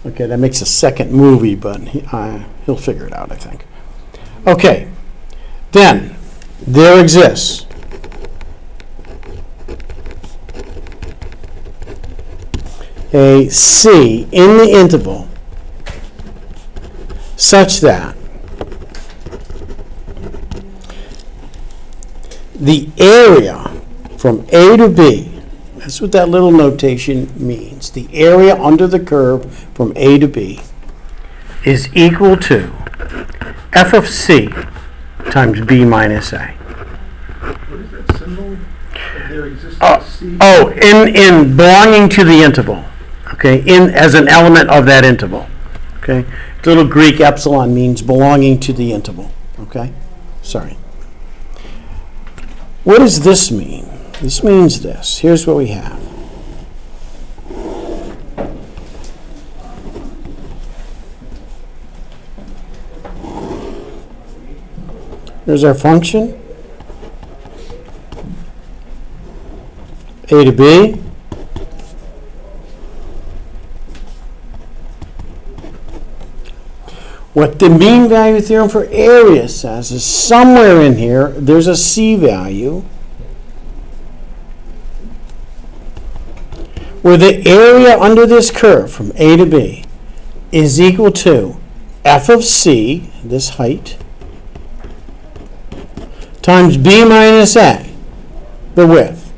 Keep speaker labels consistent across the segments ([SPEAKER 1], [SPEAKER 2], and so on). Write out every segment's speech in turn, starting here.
[SPEAKER 1] Okay, that makes a second movie, but he'll figure it out, I think. Okay, then there exists a C in the interval such that the area from A to B, that's what that little notation means, the area under the curve from A to B is equal to f of C times B minus A.
[SPEAKER 2] What is that symbol? There exists a C?
[SPEAKER 1] In belonging to the interval, okay, in as an element of that interval, okay. The little Greek epsilon means belonging to the interval, okay. Sorry. What does this mean? This means this. Here's what we have. Here's our function, A to B. What the mean value theorem for area says is somewhere in here there's a C value where the area under this curve from A to B is equal to f of C, this height, times B minus A, the width.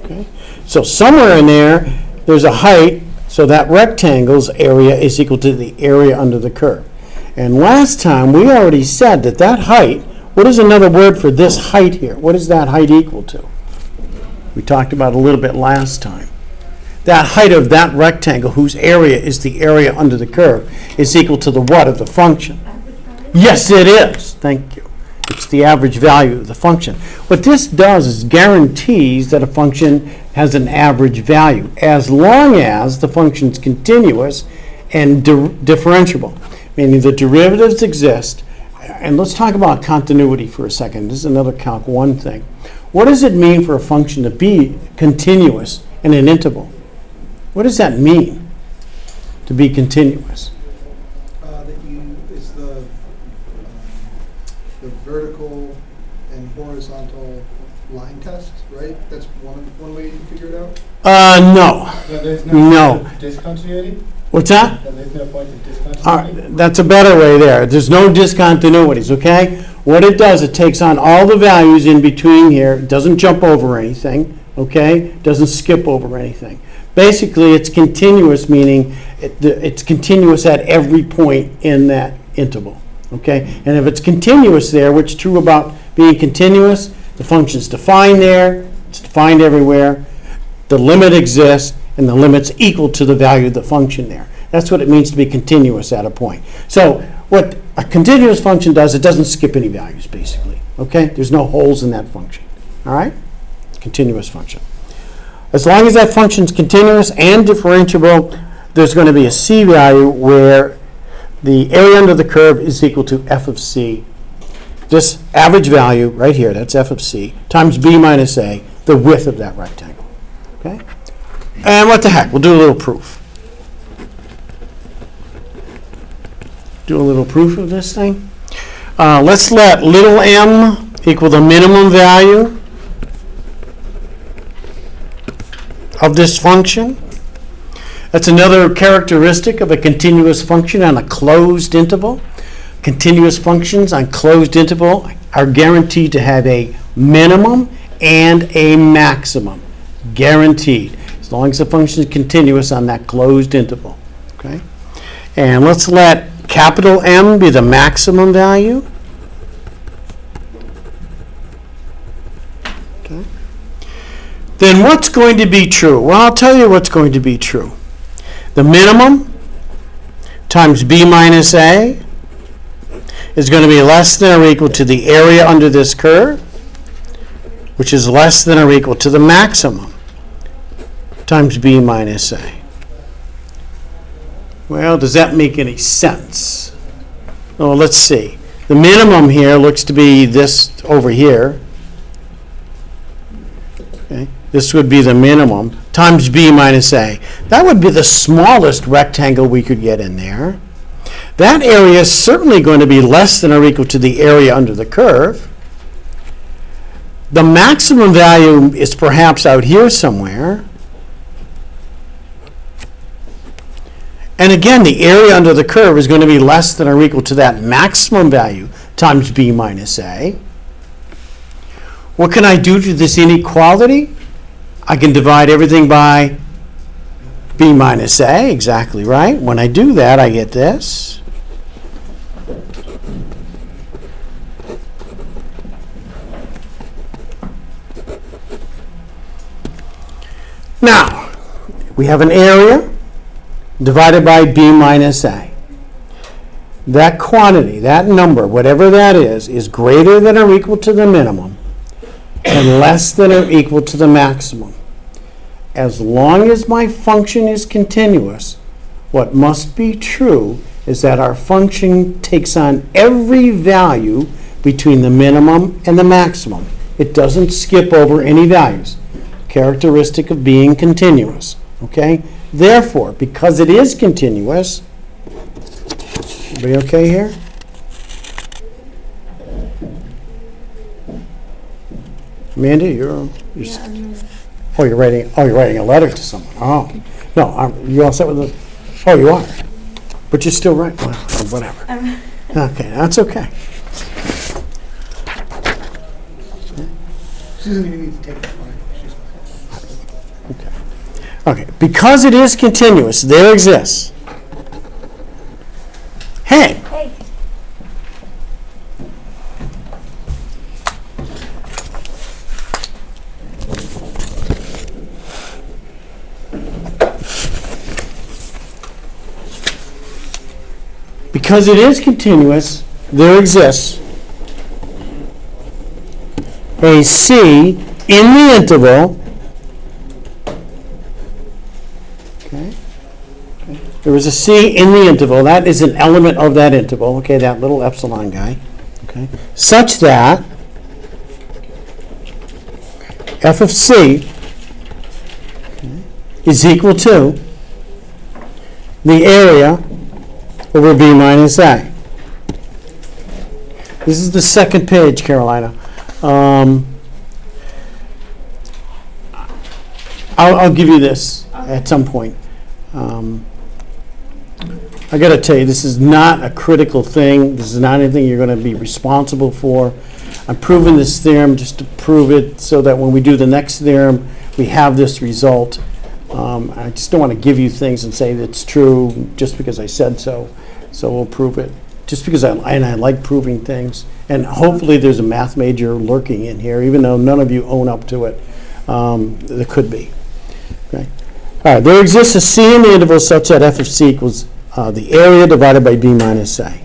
[SPEAKER 1] Okay? So somewhere in there, there's a height, so that rectangle's area is equal to the area under the curve. And last time, we already said that that height, what is another word for this height here? What is that height equal to? We talked about it a little bit last time. That height of that rectangle, whose area is the area under the curve, is equal to the what of the function? Yes, it is. Thank you. It's the average value of the function. What this does is guarantees that a function has an average value as long as the function is continuous and differentiable, meaning the derivatives exist. And let's talk about continuity for a second. This is another Calc 1 thing. What does it mean for a function to be continuous in an interval? What does that mean, to be continuous?
[SPEAKER 2] It's the vertical and horizontal line test, right? That's one way you can figure it out?
[SPEAKER 1] No.
[SPEAKER 3] There's
[SPEAKER 1] No.
[SPEAKER 3] discontinuity?
[SPEAKER 1] What's that?
[SPEAKER 3] There's no point of discontinuity?
[SPEAKER 1] That's a better way there. There's no discontinuities, okay? What it does, it takes on all the values in between here. It doesn't jump over anything, okay? It doesn't skip over anything. Basically, it's continuous, meaning it's continuous at every point in that interval, okay? And if it's continuous there, what's true about being continuous, the function's defined there, it's defined everywhere, the limit exists, and the limit's equal to the value of the function there. That's what it means to be continuous at a point. So what a continuous function does, it doesn't skip any values, basically, okay? There's no holes in that function, all right? Continuous function. As long as that function's continuous and differentiable, there's going to be a C value where the area under the curve is equal to f of C. This average value right here, that's f of C, times B minus A, the width of that rectangle. Okay? And what the heck, we'll do a little proof. Do a little proof of this thing. Let's let little m equal the minimum value of this function. That's another characteristic of a continuous function on a closed interval. Continuous functions on closed interval are guaranteed to have a minimum and a maximum. Guaranteed. As long as the function is continuous on that closed interval. Okay? And let's let capital M be the maximum value. Okay. Then what's going to be true? Well, I'll tell you what's going to be true. The minimum times B minus A is going to be less than or equal to the area under this curve, which is less than or equal to the maximum times B minus A. Well, does that make any sense? Oh, let's see. The minimum here looks to be this over here. Okay. this would be the minimum, times b minus a. That would be the smallest rectangle we could get in there. That area is certainly going to be less than or equal to the area under the curve. The maximum value is perhaps out here somewhere. And again, the area under the curve is going to be less than or equal to that maximum value times b minus a. What can I do to this inequality? I can divide everything by b minus a, exactly right. When I do that, I get this. Now, we have an area divided by b minus a. That quantity, that number, whatever that is greater than or equal to the minimum and less than or equal to the maximum. As long as my function is continuous, what must be true is that our function takes on every value between the minimum and the maximum. It doesn't skip over any values. Characteristic of being continuous. Okay? Therefore, because it is continuous, everybody okay here? Amanda, you're you're writing a letter to someone. Oh, no, you all set with the? Oh, you are, but you're still right. Well, whatever. Okay, that's okay.
[SPEAKER 2] She doesn't even need to take it.
[SPEAKER 1] Okay, because it is continuous, there exists. Hey.
[SPEAKER 4] Hey.
[SPEAKER 1] Because it is continuous, there exists a C in the interval. Okay. There is a C in the interval. That is an element of that interval. Okay, that little epsilon guy. Okay, such that f of C is equal to the area over b minus a. This is the second page, Carolina. I'll give you this at some point. I got to tell you, this is not a critical thing. This is not anything you're going to be responsible for. I'm proving this theorem just to prove it so that when we do the next theorem, we have this result. I just don't want to give you things and say that it's true just because I said so. So we'll prove it. Just because I like proving things. And hopefully there's a math major lurking in here, even though none of you own up to it. There could be. Okay. All right, there exists a C in the interval such that f of C equals the area divided by b minus a.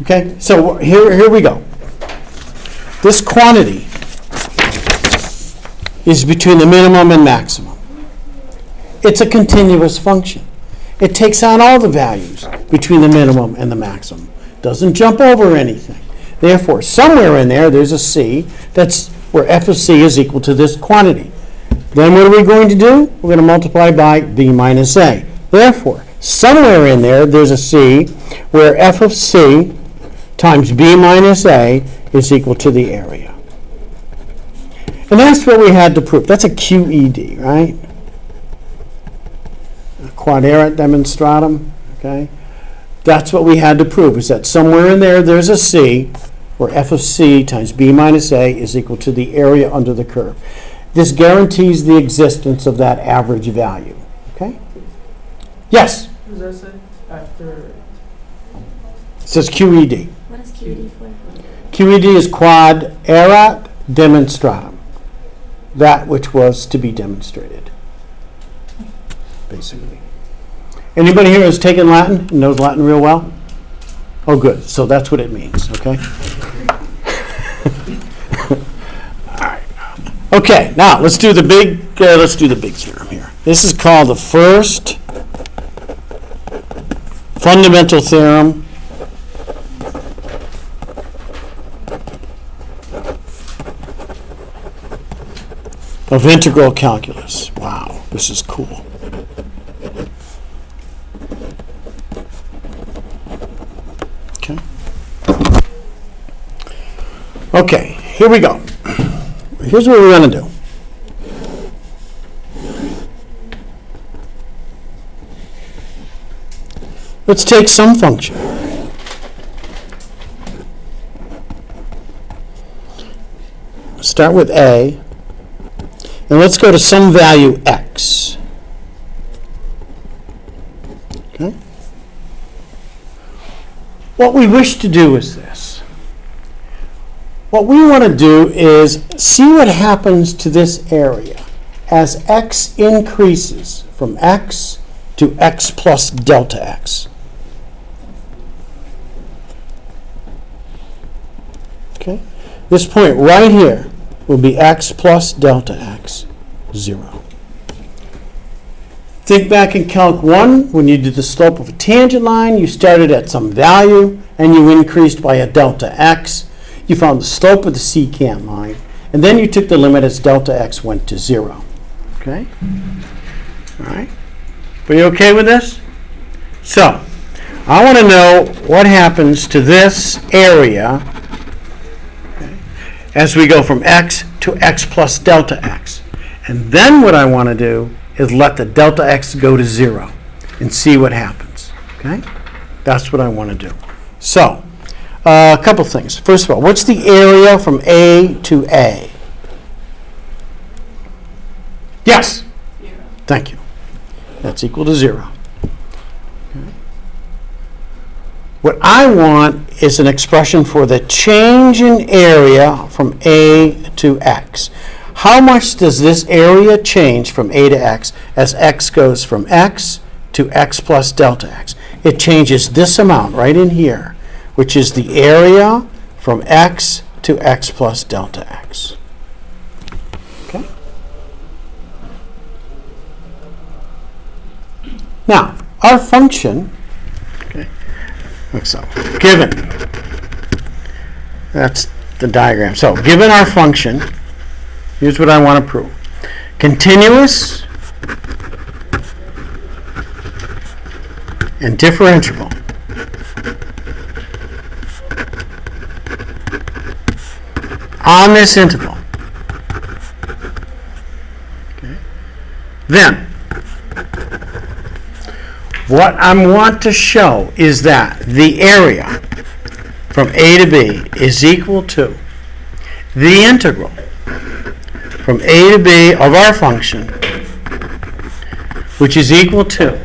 [SPEAKER 1] Okay, so here we go. This quantity is between the minimum and maximum. It's a continuous function. It takes on all the values between the minimum and the maximum. Doesn't jump over anything. Therefore, somewhere in there, there's a C that's where f of C is equal to this quantity. Then what are we going to do? We're going to multiply by b minus a. Therefore, somewhere in there, there's a C where f of C times b minus a is equal to the area. And that's what we had to prove. That's a QED, right? A quadratic demonstratum, okay? That's what we had to prove, is that somewhere in there, there's a C where f of C times b minus a is equal to the area under the curve. This guarantees the existence of that average value, okay? Yes?
[SPEAKER 3] What does that say after?
[SPEAKER 1] It says QED.
[SPEAKER 4] What is QED for?
[SPEAKER 1] QED is quadratic demonstratum, that which was to be demonstrated, basically. Anybody here who's taken Latin and knows Latin real well? Oh, good. So that's what it means, okay? All right. Okay, now let's do the big theorem here. This is called the first fundamental theorem of integral calculus. Wow, this is cool. Okay. Okay, here we go. Here's what we're going to do. Let's take some function. Start with a, and let's go to some value x. Okay? What we wish to do is this. What we want to do is see what happens to this area as x increases from x to x plus delta x. Okay? This point right here will be x plus delta x, 0. Think back in Calc 1, when you did the slope of a tangent line, you started at some value and you increased by a delta x. You found the slope of the secant line, and then you took the limit as delta x went to 0. Okay? All right? Are you okay with this? So, I want to know what happens to this area as we go from x to x plus delta x. And then what I want to do is let the delta x go to 0 and see what happens. Okay? That's what I want to do. So, a couple things. First of all, what's the area from A to A? Yes?
[SPEAKER 4] 0.
[SPEAKER 1] Thank you. That's equal to 0. Okay. What I want is an expression for the change in area from A to x. How much does this area change from A to x as x goes from x to x plus delta x? It changes this amount right in here, which is the area from x to x plus delta x. Okay? Now, our function, okay, looks so, given, that's the diagram. So, given our function, here's what I want to prove. Continuous and differentiable on this interval. Okay. Then, what I want to show is that the area from A to B is equal to the integral from A to B of our function, which is equal to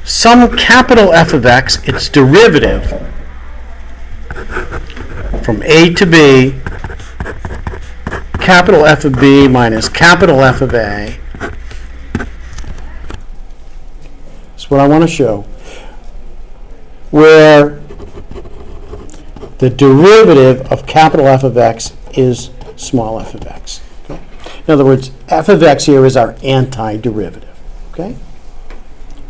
[SPEAKER 1] some capital F of x, its derivative from A to B, capital F of B minus capital F of A. That's what I want to show, where the derivative of capital F of x is small f of x. Okay? In other words, f of x here is our antiderivative. Okay?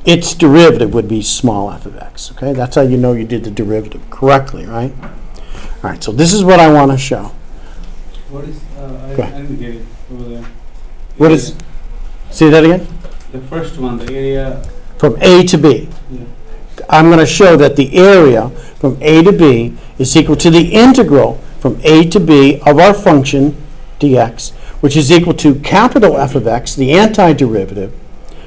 [SPEAKER 1] Its derivative would be small f of x. Okay? That's how you know you did the derivative correctly, right? All right, so this is what I want to show.
[SPEAKER 3] What is, I
[SPEAKER 1] Go ahead.
[SPEAKER 3] didn't get it over there.
[SPEAKER 1] What is, say that again?
[SPEAKER 3] The first one, the area,
[SPEAKER 1] From A to B.
[SPEAKER 3] yeah.
[SPEAKER 1] I'm going to show that the area from A to B is equal to the integral from A to B of our function dx, which is equal to capital F of x, the antiderivative,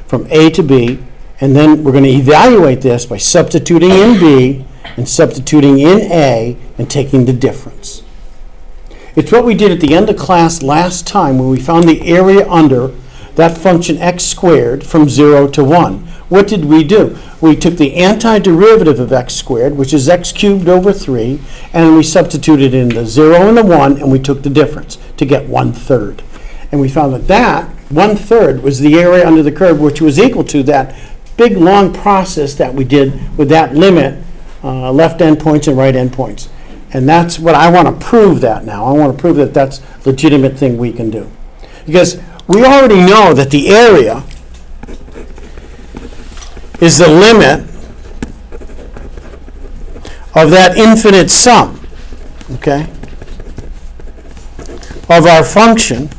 [SPEAKER 1] from A to B, and then we're going to evaluate this by substituting in B and substituting in A and taking the difference. It's what we did at the end of class last time when we found the area under that function x squared from 0 to 1. What did we do? We took the antiderivative of x squared, which is x cubed over 3, and we substituted in the 0 and the 1, and we took the difference to get 1/3. And we found that that 1/3 was the area under the curve, which was equal to that big, long process that we did with that limit, left endpoints and right endpoints. And that's what I want to prove that now. I want to prove that that's a legitimate thing we can do. Because we already know that the area is the limit of that infinite sum, okay, of our function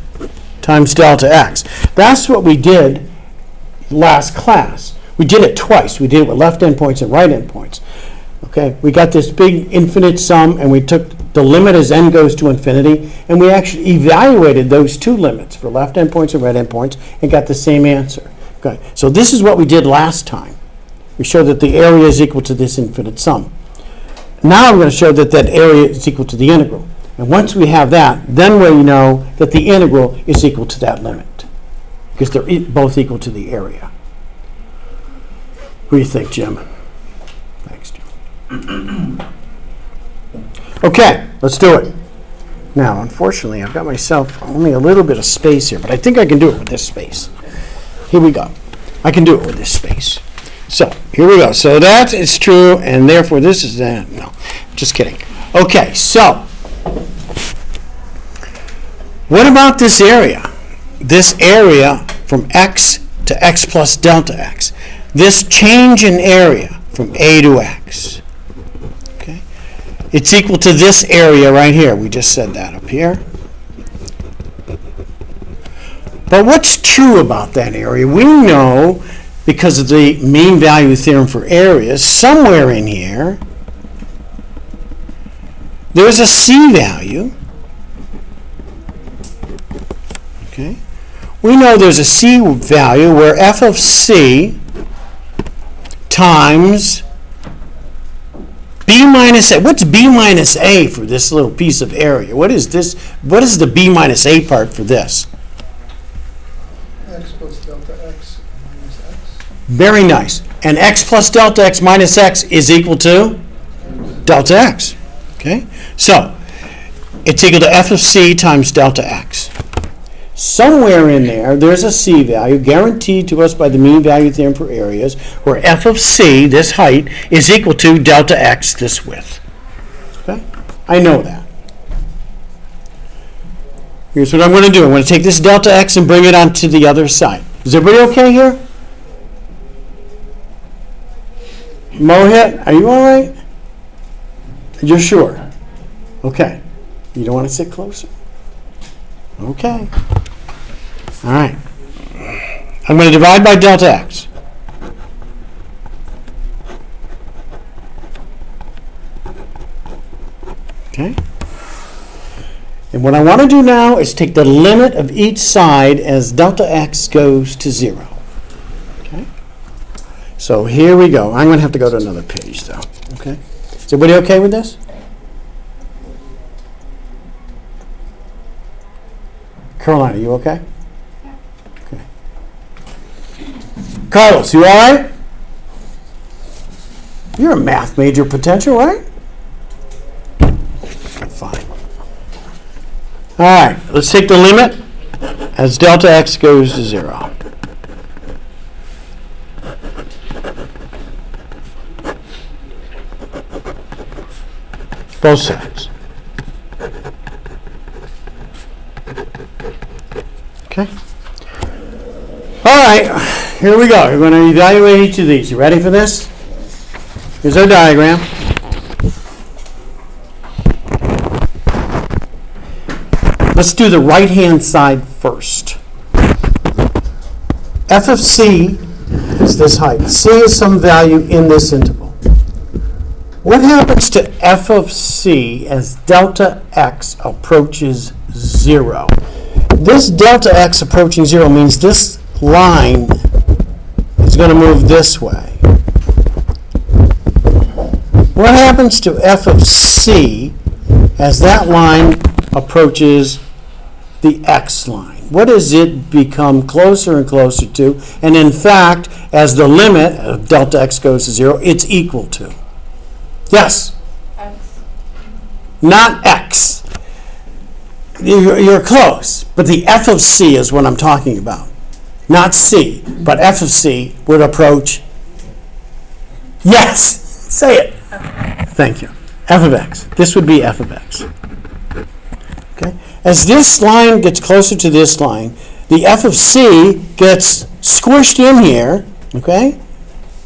[SPEAKER 1] times delta x. That's what we did last class. We did it twice. We did it with left endpoints and right endpoints. Okay, we got this big infinite sum, and we took the limit as n goes to infinity, and we actually evaluated those two limits for left endpoints and right endpoints and got the same answer. Okay, so this is what we did last time. We showed that the area is equal to this infinite sum. Now I'm going to show that that area is equal to the integral. And once we have that, then we know that the integral is equal to that limit, because they're both equal to the area. What do you think, Jim? Thanks, Jim. Okay, let's do it. Now, unfortunately, I've got myself only a little bit of space here, but I think I can do it with this space. Here we go. I can do it with this space. So, here we go. So that is true, and therefore this is that. No, just kidding. Okay, so what about this area? This area from x to x plus delta x. This change in area from a to x. Okay? It's equal to this area right here. We just said that up here. But what's true about that area? We know, because of the mean value theorem for areas, somewhere in here, there's a c value. Okay? We know there's a c value where f of c times b minus a. What's b minus a for this little piece of area? What is this? What is the b minus a part for this?
[SPEAKER 2] X plus delta x minus x.
[SPEAKER 1] Very nice. And x plus delta x minus x is equal to delta x. Okay? So, it's equal to f of c times delta x. Somewhere in there, there's a c value guaranteed to us by the mean value theorem for areas, where f of c, this height, is equal to delta x, this width. Okay? I know that. Here's what I'm going to do. I'm going to take this delta x and bring it onto the other side. Is everybody okay here? Mohit, are you all right? You're sure? Okay. You don't want to sit closer? Okay. All right. I'm going to divide by delta x. Okay. And what I want to do now is take the limit of each side as delta x goes to 0. Okay. So here we go. I'm going to have to go to another page, though. Okay. Is everybody okay with this? Caroline, are you okay? Okay. Carlos, you all right? You're a math major potential, right? Fine. All right, let's take the limit as delta x goes to 0. Both sides. Okay. All right, here we go. We're going to evaluate each of these. You ready for this? Here's our diagram. Let's do the right-hand side first. F of c is this height. C is some value in this interval. What happens to f of c as delta x approaches 0? This delta x approaching 0 means this line is going to move this way. What happens to f of c as that line approaches the x line? What does it become closer and closer to? And in fact, as the limit of delta x goes to 0, it's equal to. Yes?
[SPEAKER 4] X.
[SPEAKER 1] Not x. You're close, but the f of c is what I'm talking about. Not c, but f of c would approach. Yes! Say it. Thank you. F of x. This would be f of x. Okay? As this line gets closer to this line, the f of c gets squished in here. Okay?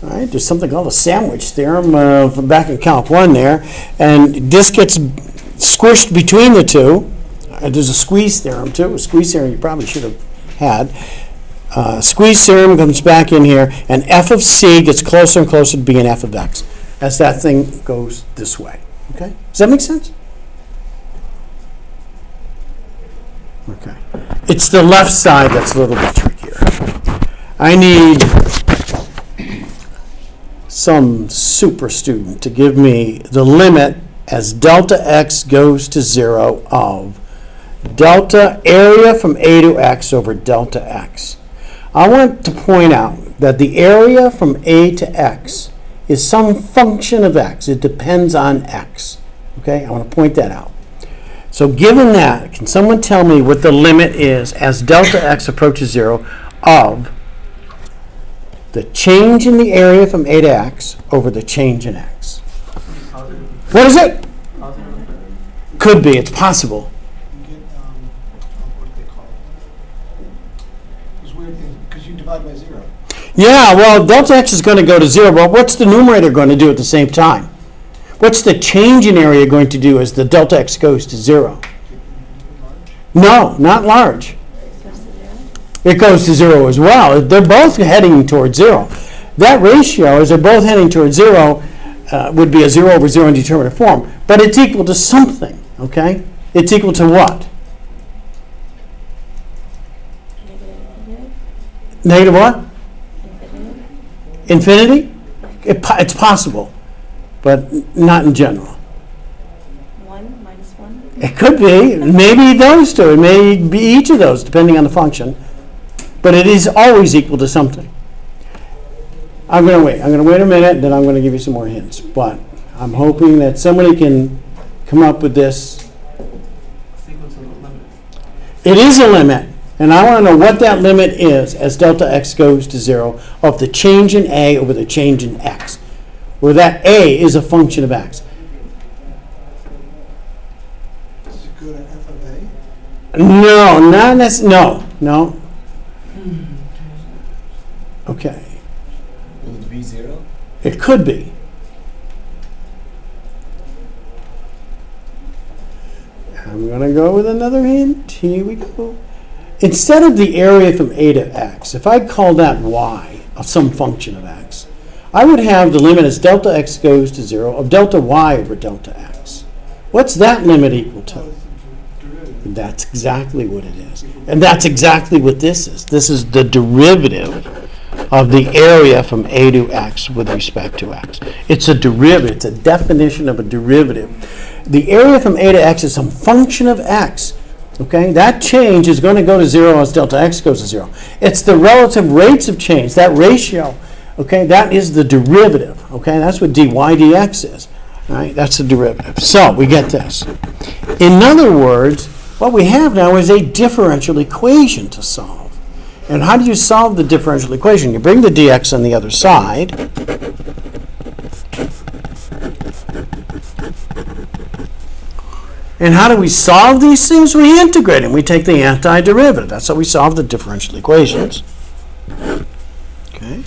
[SPEAKER 1] All right, there's something called a sandwich theorem from back in Calc 1 there, and this gets squished between the two. All there's a squeeze theorem too. A squeeze theorem you probably should have had. Squeeze theorem comes back in here, and f of c gets closer and closer to being f of x as that thing goes this way. Okay? Does that make sense? Okay. It's the left side that's a little bit trickier. I need some super student to give me the limit as delta x goes to 0 of delta area from a to x over delta x. I want to point out that the area from a to x is some function of x. It depends on x. Okay, I want to point that out. So given that, can someone tell me what the limit is as delta x approaches 0 of the change in the area from a to x over the change in x? What is it? Could be. It's possible.
[SPEAKER 2] You get, what do they call it? Those weird things, because you divide by 0.
[SPEAKER 1] Yeah, well, delta x is going to go to 0, but what's the numerator going to do at the same time? What's the change in area going to do as the delta x goes to 0? No, not large. It goes to 0 as well. They're both heading towards 0. That ratio, as they're both heading towards 0, would be a 0 over 0 indeterminate form. But it's equal to something, okay? It's equal to what? Negative what? Infinity? It's possible, but not in general.
[SPEAKER 4] 1 minus 1?
[SPEAKER 1] It could be. Maybe those two. It may be each of those, depending on the function. But it is always equal to something. I'm going to wait. I'm going to wait a minute, then I'm going to give you some more hints. But I'm hoping that somebody can come up with this. It is a limit. And I want to know what that limit is as delta x goes to 0 of the change in a over the change in x, where that a is a function of x.
[SPEAKER 2] Does it go to f of a?
[SPEAKER 1] No, not necessarily. No. Okay.
[SPEAKER 5] Will it be 0?
[SPEAKER 1] It could be. I'm going to go with another hint. Here we go. Instead of the area from a to x, if I call that y, of some function of x, I would have the limit as delta x goes to 0 of delta y over delta x. What's that limit equal to? That's exactly what it is. And that's exactly what this is. This is the derivative of the area from a to x with respect to x. It's a derivative. It's a definition of a derivative. The area from a to x is some function of x. Okay, that change is going to go to 0 as delta x goes to 0. It's the relative rates of change, that ratio. Okay, that is the derivative. Okay, that's what dy dx is. All right, that's the derivative. So we get this. In other words, what we have now is a differential equation to solve. And how do you solve the differential equation? You bring the dx on the other side. And how do we solve these things? We integrate them. We take the antiderivative. That's how we solve the differential equations. Okay.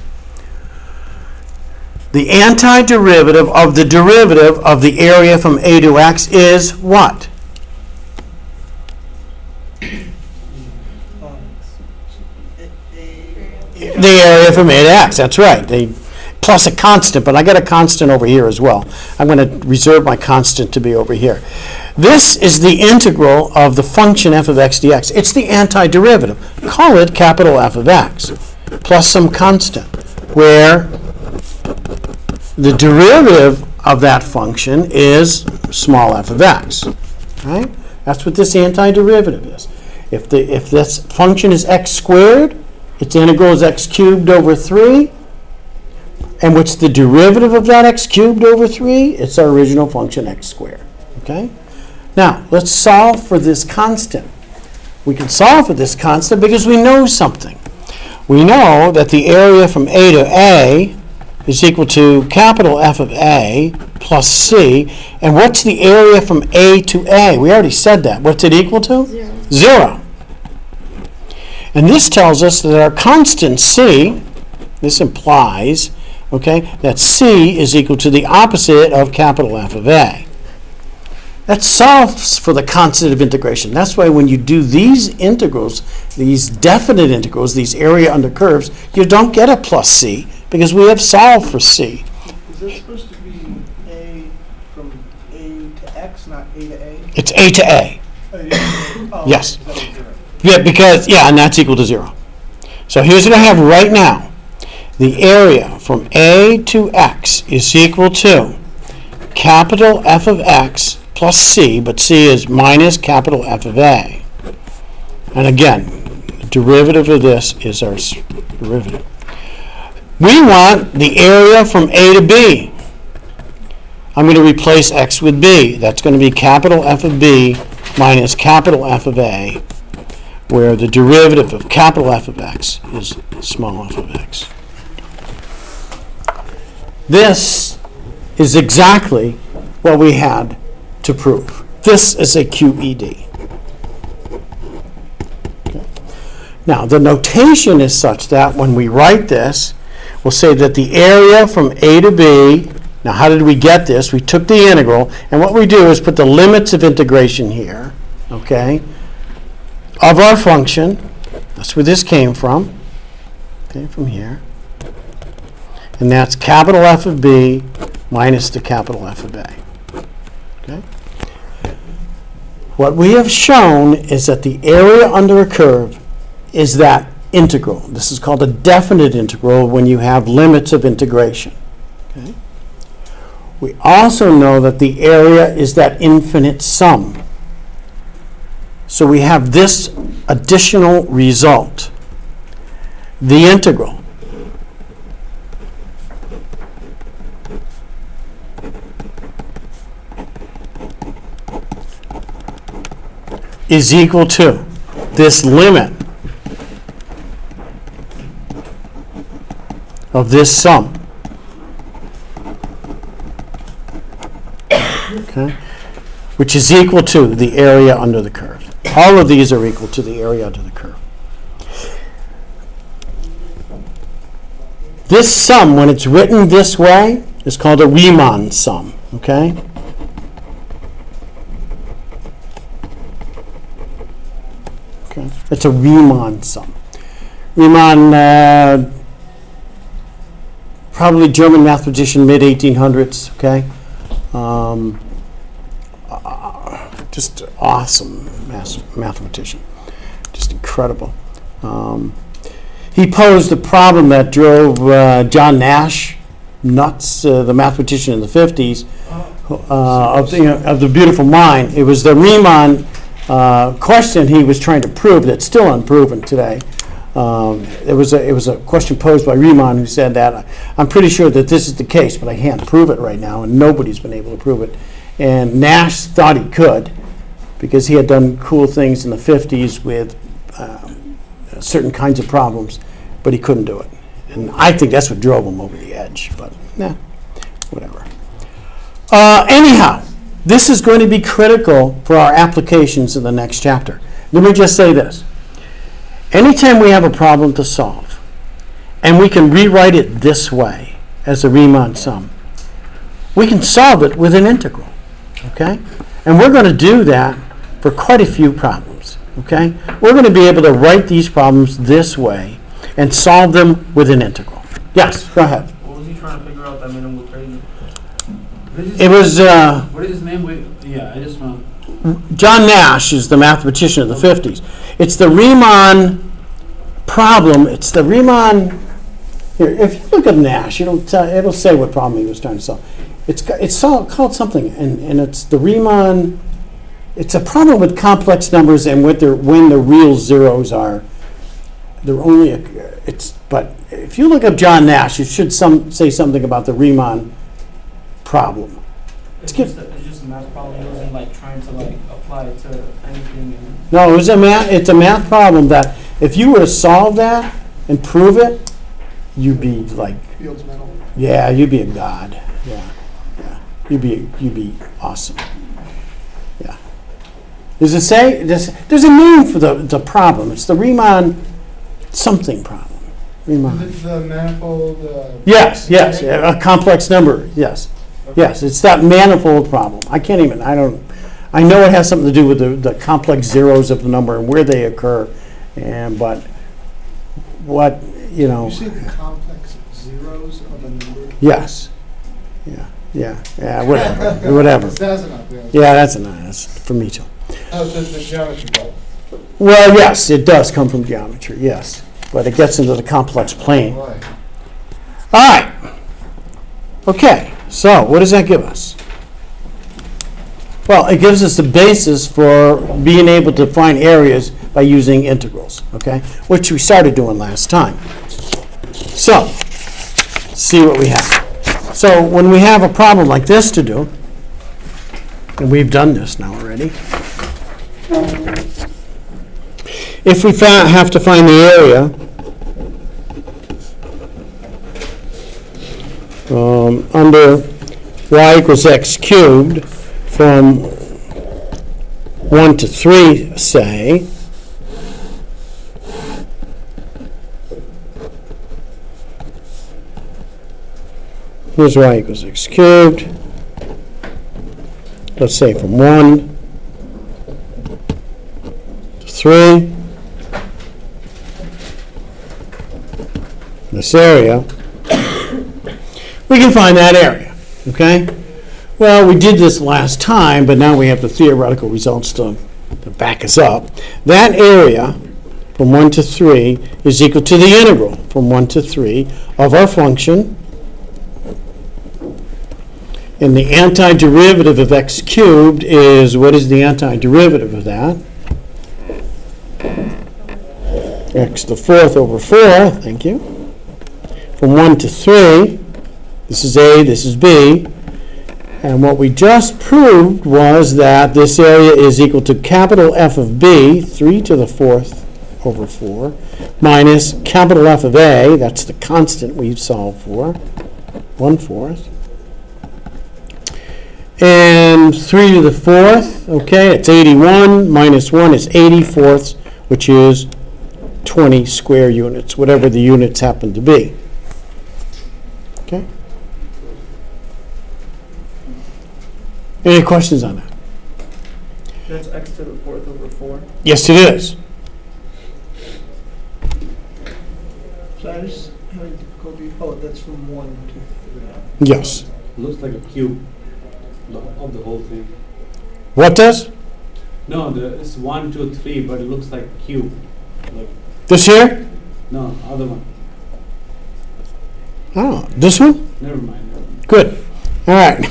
[SPEAKER 1] The antiderivative of the derivative of the area from a to x is what? The area from a to x. That's right. Plus a constant, but I got a constant over here as well. I'm going to reserve my constant to be over here. This is the integral of the function f of x dx. It's the antiderivative. Call it capital F of x plus some constant, where the derivative of that function is small f of x. Right? That's what this antiderivative is. If this function is x squared, its integral is x cubed over 3. And what's the derivative of that x cubed over 3? It's our original function x squared. Okay? Now, let's solve for this constant. We can solve for this constant because we know something. We know that the area from a to a is equal to capital F of a plus c. And what's the area from a to a? We already said that. What's it equal to?
[SPEAKER 4] 0.
[SPEAKER 1] 0. And this tells us that our constant c, this implies, okay, that c is equal to the opposite of capital F of a. That solves for the constant of integration. That's why when you do these integrals, these definite integrals, these area under curves, you don't get a plus c because we have solved for c.
[SPEAKER 2] Is that supposed to be A from A to X, not A to A?
[SPEAKER 1] It's a to a.
[SPEAKER 2] Oh,
[SPEAKER 1] Yes.
[SPEAKER 2] is that zero?
[SPEAKER 1] Yeah, because, yeah, and that's equal to 0. So here's what I have right now. The area from a to x is equal to capital F of x plus c, but c is minus capital F of a. And again, the derivative of this is our derivative. We want the area from a to b. I'm going to replace x with b. That's going to be capital F of b minus capital F of a, where the derivative of capital F of x is small f of x. This is exactly what we had to prove. This is a QED. Okay. Now, the notation is such that when we write this, we'll say that the area from A to B, now how did we get this? We took the integral, and what we do is put the limits of integration here, okay, of our function. That's where this came from. Okay, from here. And that's capital F of B minus the capital F of A. Okay? What we have shown is that the area under a curve is that integral. This is called a definite integral when you have limits of integration. Okay? We also know that the area is that infinite sum. So we have this additional result. The integral is equal to this limit of this sum. Okay? Which is equal to the area under the curve. All of these are equal to the area under the curve. This sum, when it's written this way, is called a Riemann sum. Okay? Okay. It's a Riemann sum. Riemann, probably German mathematician, mid-1800s, okay? Just awesome mathematician. Just incredible. He posed a problem that drove John Nash nuts, the mathematician in the 50s, of the beautiful mind. It was the Riemann question he was trying to prove that's still unproven today. It was a question posed by Riemann who said that I'm pretty sure that this is the case, but I can't prove it right now, and nobody's been able to prove it. And Nash thought he could because he had done cool things in the 50s with certain kinds of problems, but he couldn't do it. And I think that's what drove him over the edge, but whatever. Anyhow, this is going to be critical for our applications in the next chapter. Let me just say this. Anytime we have a problem to solve, and we can rewrite it this way as a Riemann sum, we can solve it with an integral, okay? And we're going to do that for quite a few problems, okay? We're going to be able to write these problems this way and solve them with an integral. Yes, go ahead.
[SPEAKER 3] What was he trying to figure out that made him go crazy?
[SPEAKER 1] It was
[SPEAKER 3] What is his name? I just found.
[SPEAKER 1] John Nash is the mathematician of the 50s. It's the Riemann problem. It's the Riemann. Here, if you look at Nash, it'll say what problem he was trying to solve. It's called something, and it's the Riemann. It's a problem with complex numbers and when the real zeros are. They're only but if you look up John Nash, it should say something about the Riemann problem.
[SPEAKER 3] It's just a math problem. He wasn't like trying to like apply it to anything.
[SPEAKER 1] No, it's a math problem that if you were to solve that and prove it, you'd be like,
[SPEAKER 2] Fields metal.
[SPEAKER 1] yeah, you'd be a god. Yeah. You'd be awesome. Yeah. Does it say there's a name for the problem? It's the Riemann something problem. Riemann.
[SPEAKER 2] Is it the manifold?
[SPEAKER 1] Yes, a complex number. Yes.
[SPEAKER 2] Okay.
[SPEAKER 1] Yes, it's that manifold problem. I I know it has something to do with the complex zeros of the number and where they occur, but what, you know.
[SPEAKER 2] You see the complex zeros of a number?
[SPEAKER 1] Yes. Yeah, whatever.
[SPEAKER 2] That's enough, yeah.
[SPEAKER 1] Yeah, that's enough. That's for me too.
[SPEAKER 6] How does the geometry go?
[SPEAKER 1] Well, yes, it does come from geometry, yes. But it gets into the complex plane.
[SPEAKER 6] Right.
[SPEAKER 1] All right. Okay, so what does that give us? Well, it gives us the basis for being able to find areas by using integrals, okay? Which we started doing last time. So, let's see what we have. So when we have a problem like this to do, and we've done this now already, if we have to find the area under y equals x cubed from 1 to 3, say, here's y equals x cubed. Let's say from 1 to 3. This area. We can find that area, okay? Well, we did this last time, but now we have the theoretical results to back us up. That area from 1 to 3 is equal to the integral from 1 to 3 of our function. And the antiderivative of x cubed is, what is the antiderivative of that? X to the 4th over 4, thank you. From 1 to 3, this is A, this is B. And what we just proved was that this area is equal to capital F of B, 3 to the 4th over 4, minus capital F of A, that's the constant we've solved for, 1/4. And 3 to the 4th, okay, it's 81, minus 1 is 80/4, which is 20 square units, whatever the units happen to be. Okay? Any questions on that?
[SPEAKER 3] That's x to the 4th over 4.
[SPEAKER 1] Yes, it is.
[SPEAKER 2] So I just having difficulty, that's from 1 to 3.
[SPEAKER 1] Yes.
[SPEAKER 5] Looks like a cube of the whole thing.
[SPEAKER 1] What does?
[SPEAKER 5] No, it's 1, 2, 3, but it looks like a cube. Like,
[SPEAKER 1] This here?
[SPEAKER 5] no, other one.
[SPEAKER 1] Oh, this one?
[SPEAKER 5] Never mind. Never mind.
[SPEAKER 1] Good. All right.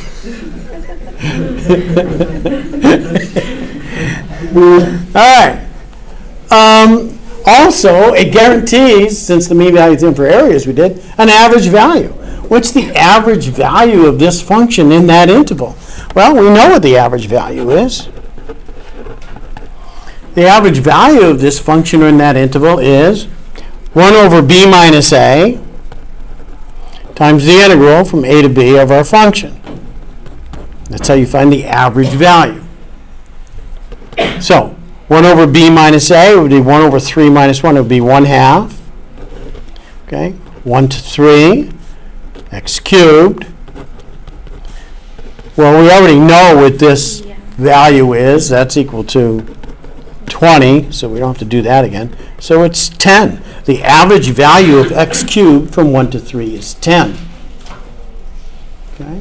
[SPEAKER 1] All right. Also, it guarantees, since the mean value theorem for areas we did, an average value. What's the average value of this function in that interval? Well, we know what the average value is. The average value of this function in that interval is 1 over b minus a times the integral from a to b of our function. That's how you find the average value. So 1 over b minus a would be 1 over 3 minus 1. It would be 1/2. Okay, 1 to 3, x cubed. Well, we already know what this value is. That's equal to 20, so we don't have to do that again. So it's 10. The average value of x cubed from 1 to 3 is 10. Okay.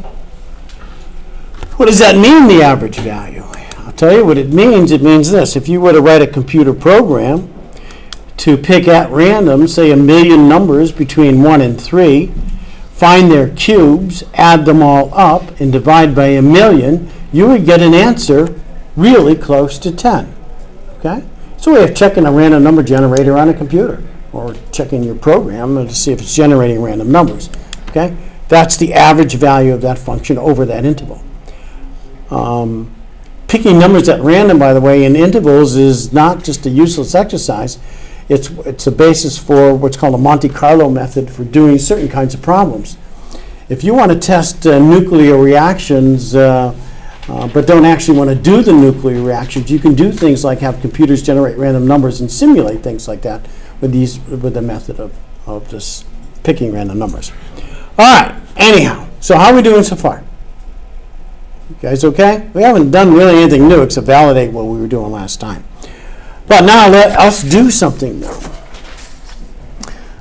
[SPEAKER 1] What does that mean, the average value? I'll tell you what it means. It means this. If you were to write a computer program to pick at random, say 1,000,000 numbers between 1 and 3, find their cubes, add them all up, and divide by 1,000,000, you would get an answer really close to 10. Okay? It's a way of checking a random number generator on a computer, or checking your program to see if it's generating random numbers. Okay? That's the average value of that function over that interval. Picking numbers at random, by the way, in intervals is not just a useless exercise. It's a basis for what's called a Monte Carlo method for doing certain kinds of problems. If you want to test nuclear reactions, but don't actually want to do the nuclear reactions, you can do things like have computers generate random numbers and simulate things like that with the method of just picking random numbers. All right. Anyhow, so how are we doing so far? You guys okay? We haven't done really anything new except validate what we were doing last time. But now let us do something new.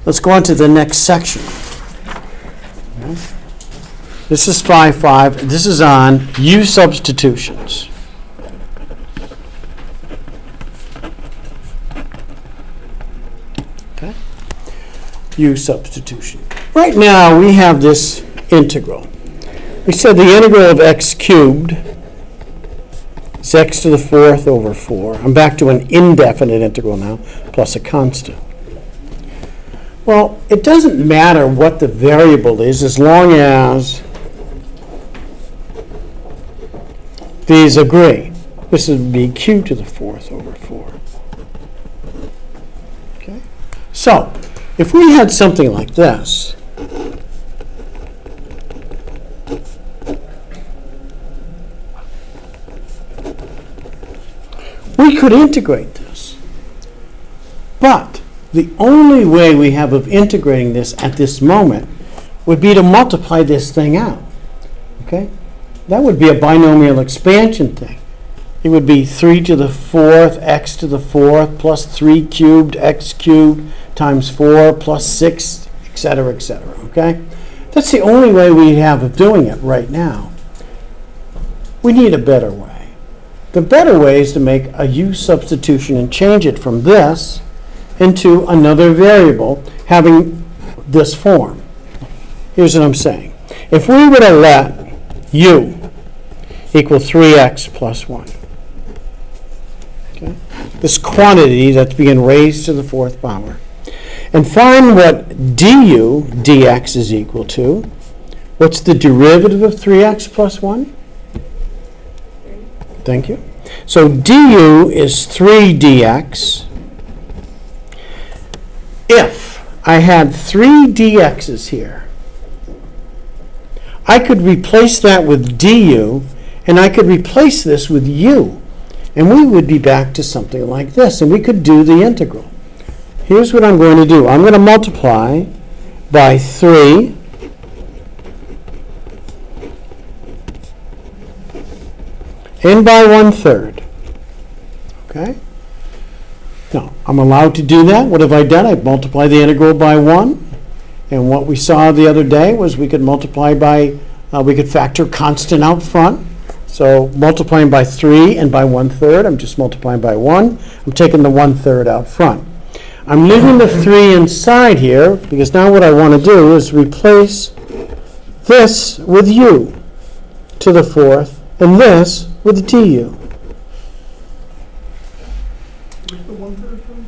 [SPEAKER 1] Let's go on to the next section. Okay. This is 5.5. This is on U substitutions. Okay. U substitution. Right now we have this integral. We said the integral of x cubed is x to the 4th over 4. I'm back to an indefinite integral now, plus a constant. Well, it doesn't matter what the variable is as long as these agree. This would be q to the 4th over 4. Okay? So, if we had something like this, we could integrate this. But the only way we have of integrating this at this moment would be to multiply this thing out. Okay? That would be a binomial expansion thing. It would be 3 to the 4th x to the 4th plus 3 cubed x cubed times 4 plus 6, etc., etc. Okay? That's the only way we have of doing it right now. We need a better way. The better way is to make a U substitution and change it from this into another variable having this form. Here's what I'm saying. If we were to let U equal 3x plus 1, okay, this quantity that's being raised to the 4th power, and find what du dx is equal to, what's the derivative of 3x plus 1? Thank you. So du is 3 dx. If I had 3 dx's here, I could replace that with du, and I could replace this with u. And we would be back to something like this, and we could do the integral. Here's what I'm going to do. I'm going to multiply by 3 and by 1/3. Okay? Now, I'm allowed to do that. What have I done? I've multiplied the integral by 1. And what we saw the other day was we could multiply by, we could factor constant out front. So multiplying by 3 and by 1/3, I'm just multiplying by 1. I'm taking the 1/3 out front. I'm leaving the 3 inside here because now what I want to do is replace this with u to the 4th and this with du.
[SPEAKER 2] Where's the 1/3 from?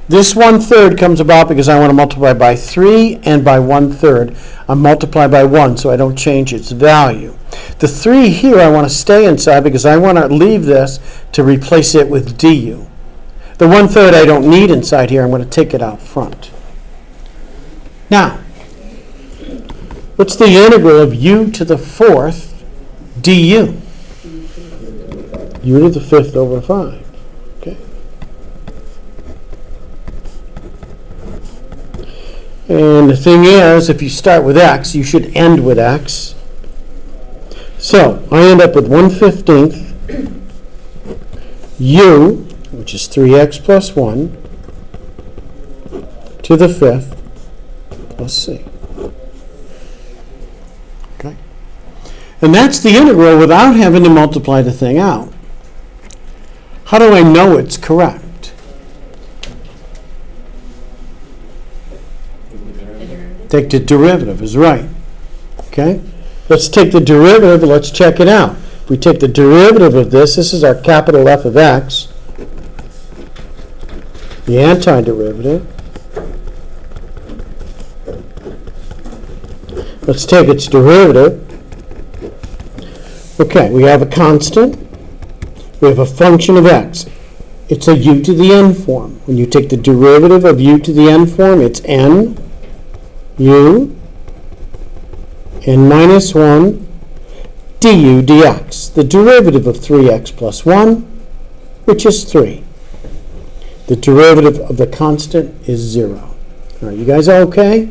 [SPEAKER 1] This 1/3 comes about because I want to multiply by 3 and by 1/3. I multiply by 1 so I don't change its value. The 3 here I want to stay inside because I want to leave this to replace it with du. The 1/3 I don't need inside here. I'm going to take it out front. Now, what's the integral of u to the 4th du? U to the 5th over 5. Okay. And the thing is, if you start with x, you should end with x. So I end up with 1/15 u, which is 3x plus 1, to the 5th plus c. Okay. And that's the integral without having to multiply the thing out. How do I know it's correct? Take the derivative is right. Okay? Let's take the derivative, let's check it out. If we take the derivative of this is our capital F of x, the antiderivative. Let's take its derivative. Okay, we have a constant. We have a function of x. It's a u to the n form. When you take the derivative of u to the n form, it's n, u, n minus 1, du dx. The derivative of 3x plus 1, which is 3. The derivative of the constant is 0. All right, you guys all okay?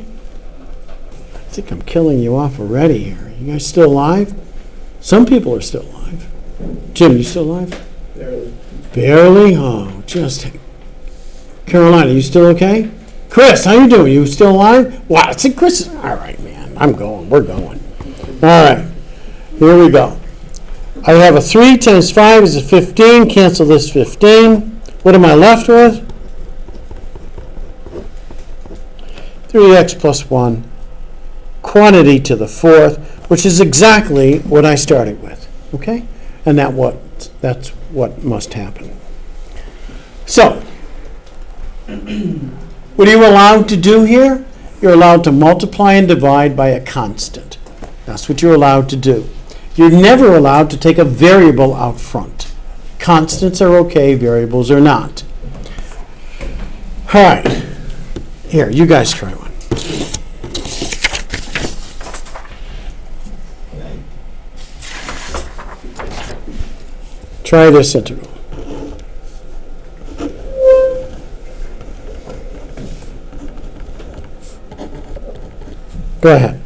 [SPEAKER 1] I think I'm killing you off already here. You guys still alive? Some people are still alive. Jim, you still alive?
[SPEAKER 2] Barely.
[SPEAKER 1] Barely? Oh, just. Carolina, you still okay? Chris, how you doing? You still alive? Wow, it's a Chris. All right, man. I'm going. We're going. All right. Here we go. I have a 3 times 5 is a 15. Cancel this 15. What am I left with? 3x plus 1. Quantity to the 4th, which is exactly what I started with. Okay? And that's what must happen. So, what are you allowed to do here? You're allowed to multiply and divide by a constant. That's what you're allowed to do. You're never allowed to take a variable out front. Constants are okay, variables are not. All right. Here, you guys try one. Try this integral. Go ahead.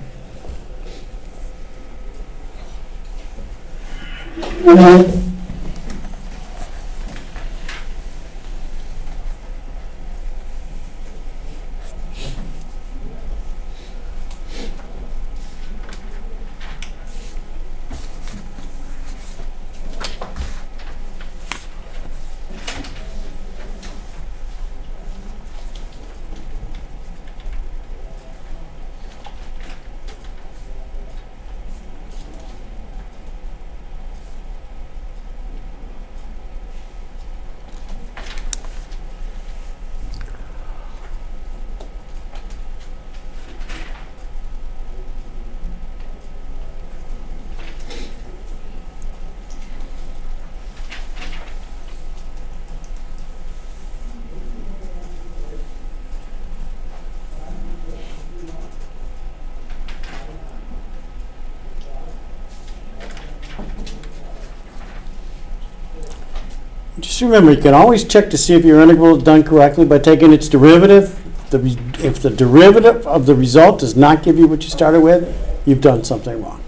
[SPEAKER 1] Just remember, you can always check to see if your integral is done correctly by taking its derivative. If the derivative of the result does not give you what you started with, you've done something wrong.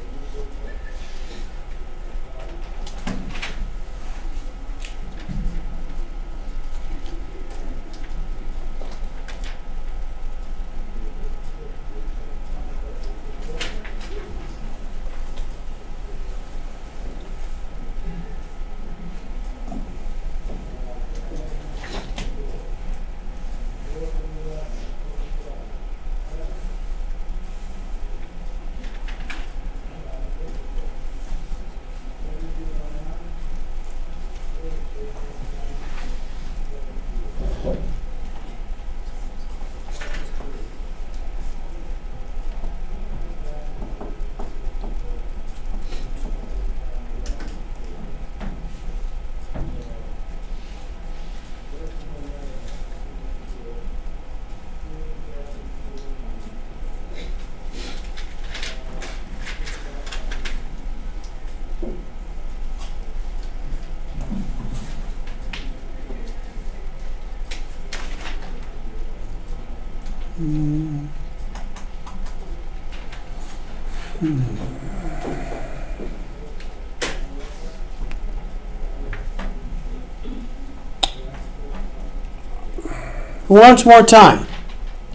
[SPEAKER 1] Who wants more time?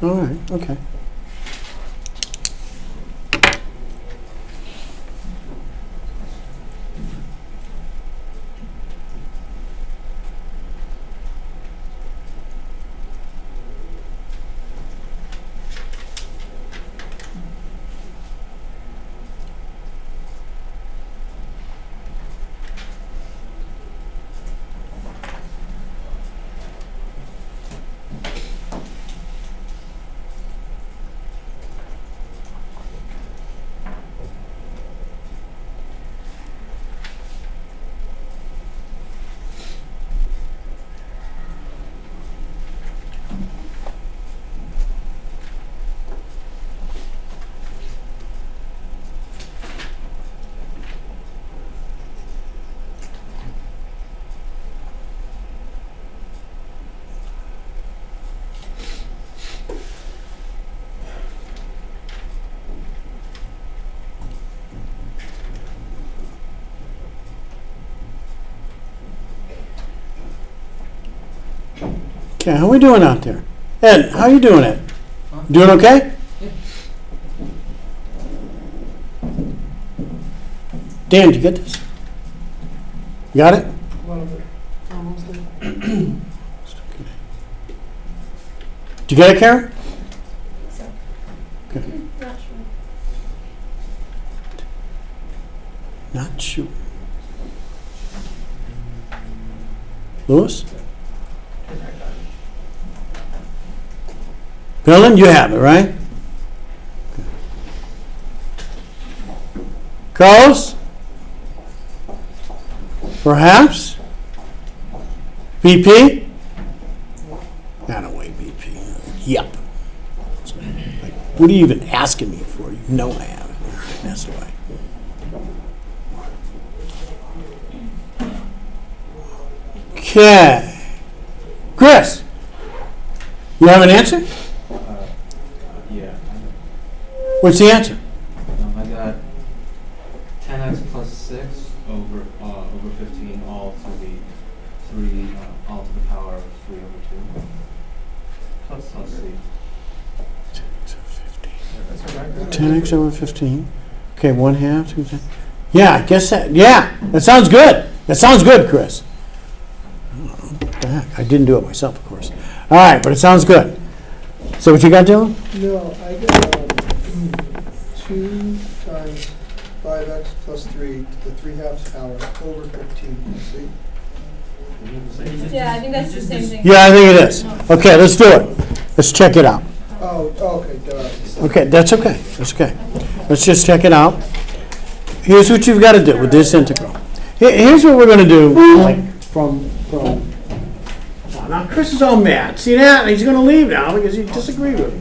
[SPEAKER 1] All right, okay. Okay, how we doing out there? Ed, how you doing, Ed? Doing okay? Dan, did you get this? You got it? Did you get it, Karen? Okay.
[SPEAKER 4] Not sure.
[SPEAKER 1] Not sure. Louis? Dylan, you have it, right? Carlos? Perhaps? BP? Not away, BP. Yep. Like, what are you even asking me for? You know I have it. That's the way. Okay. Chris, you have an answer?
[SPEAKER 7] Yeah.
[SPEAKER 1] What's the answer?
[SPEAKER 7] I got 10x plus 6 over 15 all to the 3 all to the power of 3 over 2 plus c.
[SPEAKER 1] 10x over 15. Okay, 1/2. 2 times. Yeah, I guess that. Yeah, that sounds good. That sounds good, Chris. What the heck? I didn't do it myself, of course. All right, but it sounds good. So what you got, Dylan?
[SPEAKER 2] No, I got 2 times 5x plus 3 to the 3/2 power over 15. See?
[SPEAKER 4] Yeah, I think that's the same thing.
[SPEAKER 1] Yeah, I think it is. Okay, let's do it. Let's check it out.
[SPEAKER 2] Oh, okay, duh.
[SPEAKER 1] Okay, that's okay. That's okay. Let's just check it out. Here's what you've got to do with this integral. Here's what we're going to do. Like from. Oh, now Chris is all mad. See that? He's going to leave now because he disagreed with me.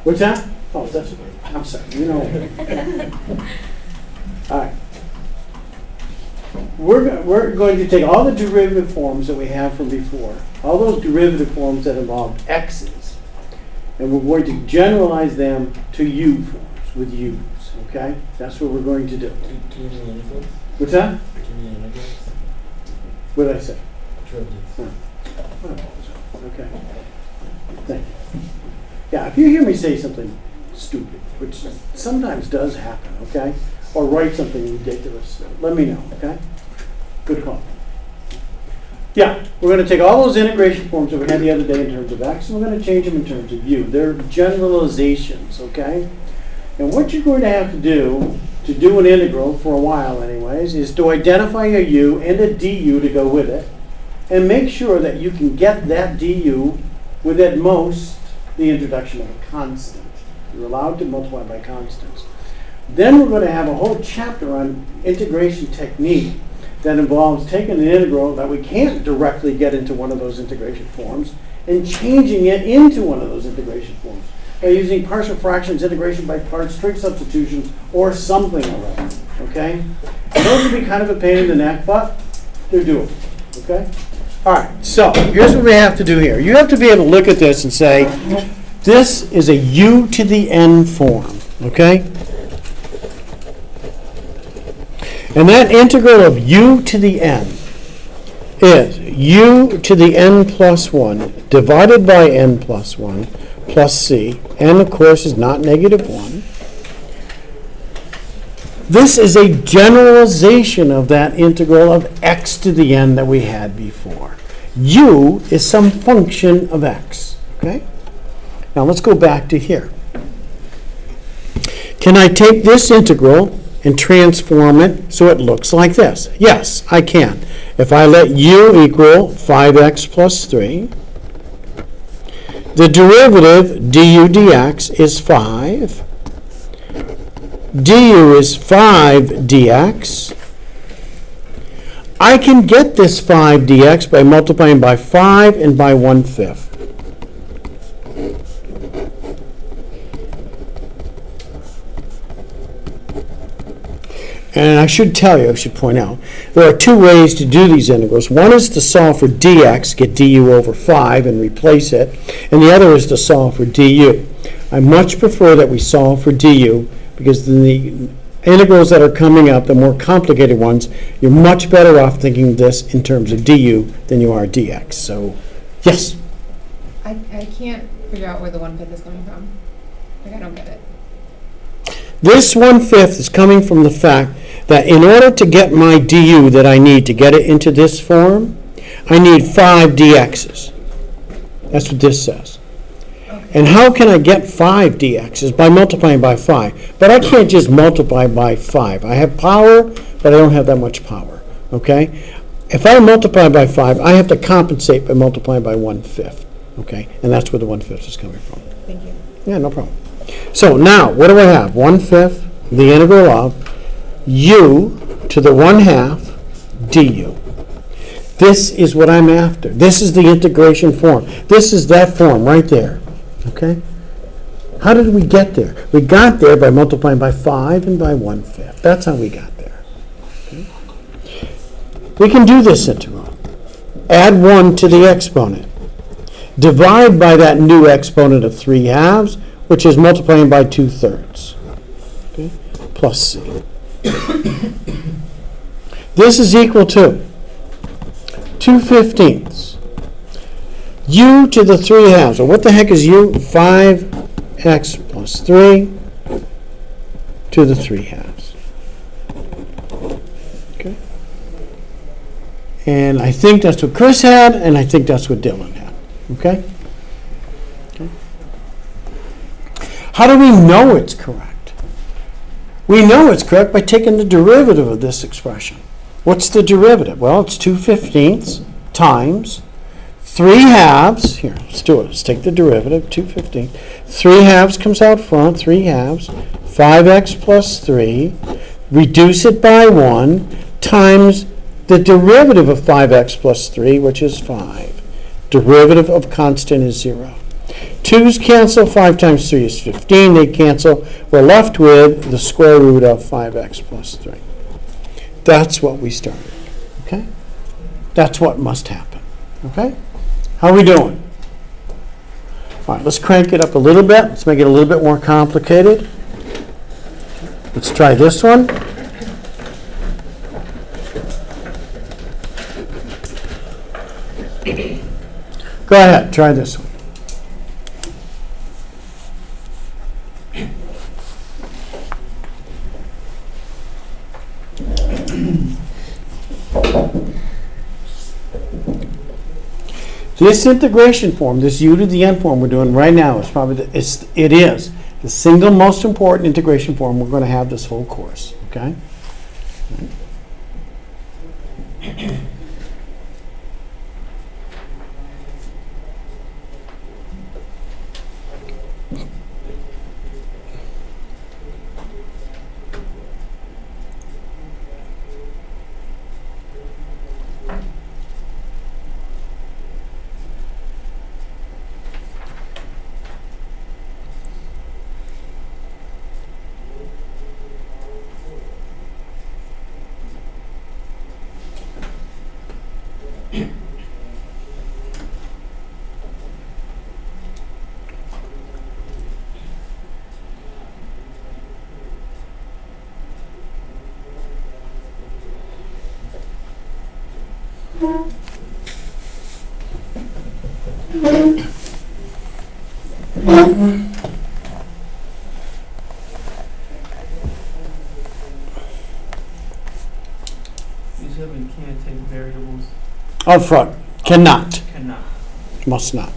[SPEAKER 1] What's that? Oh, that's. I'm sorry. You know. All right. We're going to take all the derivative forms that we have from before, all those derivative forms that involve x's, and we're going to generalize them to u forms with u's. Okay? That's what we're going to do. What's that? What did I say? Okay. Thank you. Yeah, if you hear me say something stupid, which sometimes does happen, okay? Or write something ridiculous, let me know, okay? Good call. Yeah, we're going to take all those integration forms that we had the other day in terms of x, and we're going to change them in terms of u. They're generalizations, okay? And what you're going to have to do an integral for a while anyways, is to identify a u and a du to go with it, and make sure that you can get that du with at most the introduction of a constant. You're allowed to multiply by constants. Then we're going to have a whole chapter on integration technique that involves taking an integral that we can't directly get into one of those integration forms and changing it into one of those integration forms by using partial fractions, integration by parts, trig substitutions, or something or other. Okay? And those would be kind of a pain in the neck, but they're doable. Okay? All right, so here's what we have to do here. You have to be able to look at this and say, this is a u to the n form. Okay? And that integral of u to the n is u to the n plus 1 divided by n plus 1 plus c. N, of course, is not -1. This is a generalization of that integral of x to the n that we had before. U is some function of x. Okay? Now let's go back to here. Can I take this integral and transform it so it looks like this? Yes, I can. If I let u equal 5x plus 3, the derivative du dx is 5. Du is 5 dx. I can get this 5 dx by multiplying by 5 and by 1/5. And I should tell you, I should point out, there are 2 ways to do these integrals. One is to solve for dx, get du over 5 and replace it. And the other is to solve for du. I much prefer that we solve for du because the integrals that are coming up, the more complicated ones, you're much better off thinking this in terms of du than you are dx. So, yes?
[SPEAKER 8] I can't figure out where the 1/5 is coming from. Like, I don't get it.
[SPEAKER 1] This 1/5 is coming from the fact that in order to get my du that I need to get it into this form, I need 5 dx's. That's what this says. And how can I get 5 dx's? By multiplying by 5. But I can't just multiply by 5. I have power, but I don't have that much power. Okay? If I multiply by 5, I have to compensate by multiplying by 1/5. Okay? And that's where the 1/5 is coming from.
[SPEAKER 8] Thank you.
[SPEAKER 1] Yeah, no problem. So now, what do I have? 1/5, the integral of u to the 1/2 du. This is what I'm after. This is the integration form. This is that form right there. Okay? How did we get there? We got there by multiplying by 5 and by 1/5. That's how we got there. Okay? We can do this integral. Add 1 to the exponent. Divide by that new exponent of 3/2, which is multiplying by 2/3. Okay? Plus c. This is equal to 2/15 u to the 3/2. So what the heck is u? 5x plus 3 to the 3/2. Okay. And I think that's what Chris had, and I think that's what Dylan had. Okay? Okay. How do we know it's correct? We know it's correct by taking the derivative of this expression. What's the derivative? Well, it's 2/15 times 3/2. Here, let's do it. Let's take the derivative, 2/15. 3/2 comes out front, 3/2. 5x plus 3. Reduce it by 1 times the derivative of 5x plus 3, which is 5. Derivative of constant is 0. 2's cancel. 5 times 3 is 15. They cancel. We're left with the square root of 5x plus 3. That's what we started. Okay? That's what must happen. Okay? How are we doing? All right, let's crank it up a little bit. Let's make it a little bit more complicated. Let's try this one. Go ahead, try this one. This integration form, this u to the n form we're doing right now is probably it is the single most important integration form we're going to have this whole course. Okay.
[SPEAKER 3] You said we can't take variables.
[SPEAKER 1] Up front. Cannot.
[SPEAKER 3] Cannot.
[SPEAKER 1] Must not.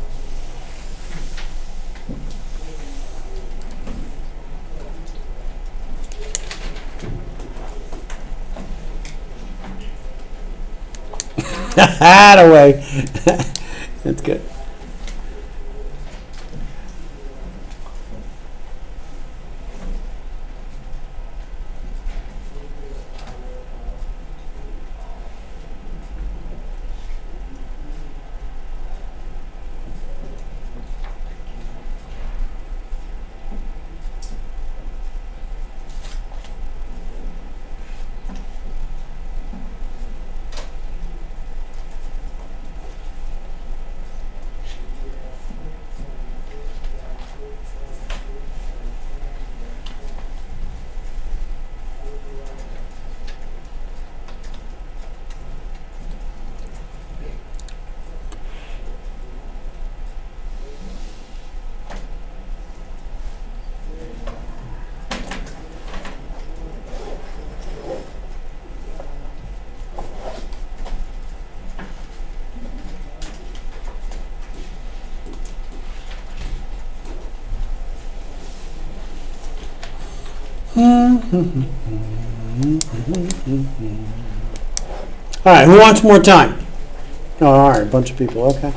[SPEAKER 1] That away. That's good. All right, who wants more time? Oh, all right, a bunch of people, okay.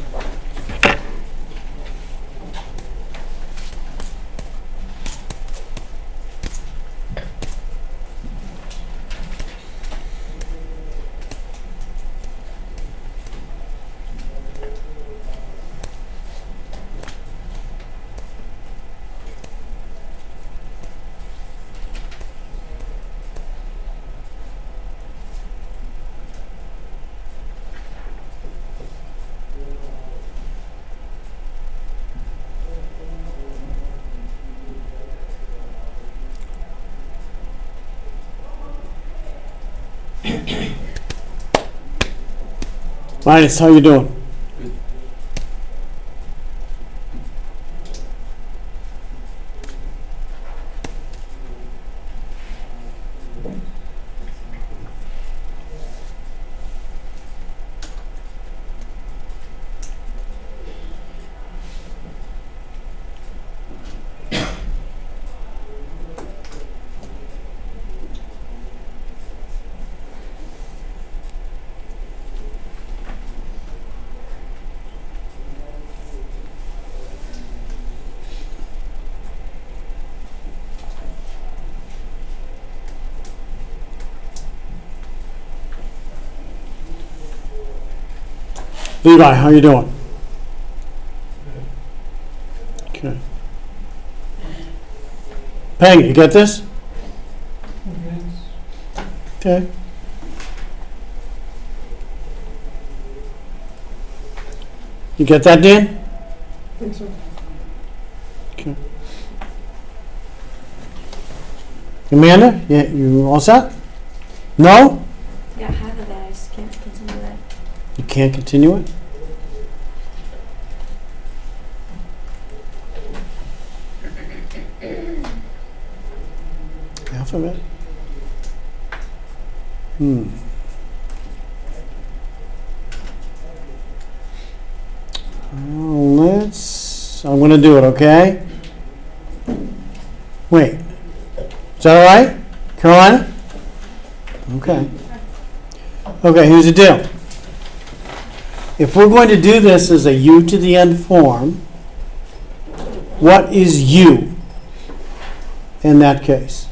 [SPEAKER 1] Linus, how you doing? Levi, how you doing? Okay. Peng, you get this? Okay. You get that, Dan?
[SPEAKER 2] I think so.
[SPEAKER 1] Okay. Amanda, yeah, you all set? No?
[SPEAKER 4] Yeah, half of that, I just can't continue that.
[SPEAKER 1] You can't continue it? Half of it? I'm going to do it, okay? Wait. Is that all right, Carolina? Okay. Okay, here's the deal. If we're going to do this as a u to the n form, what is u in that case?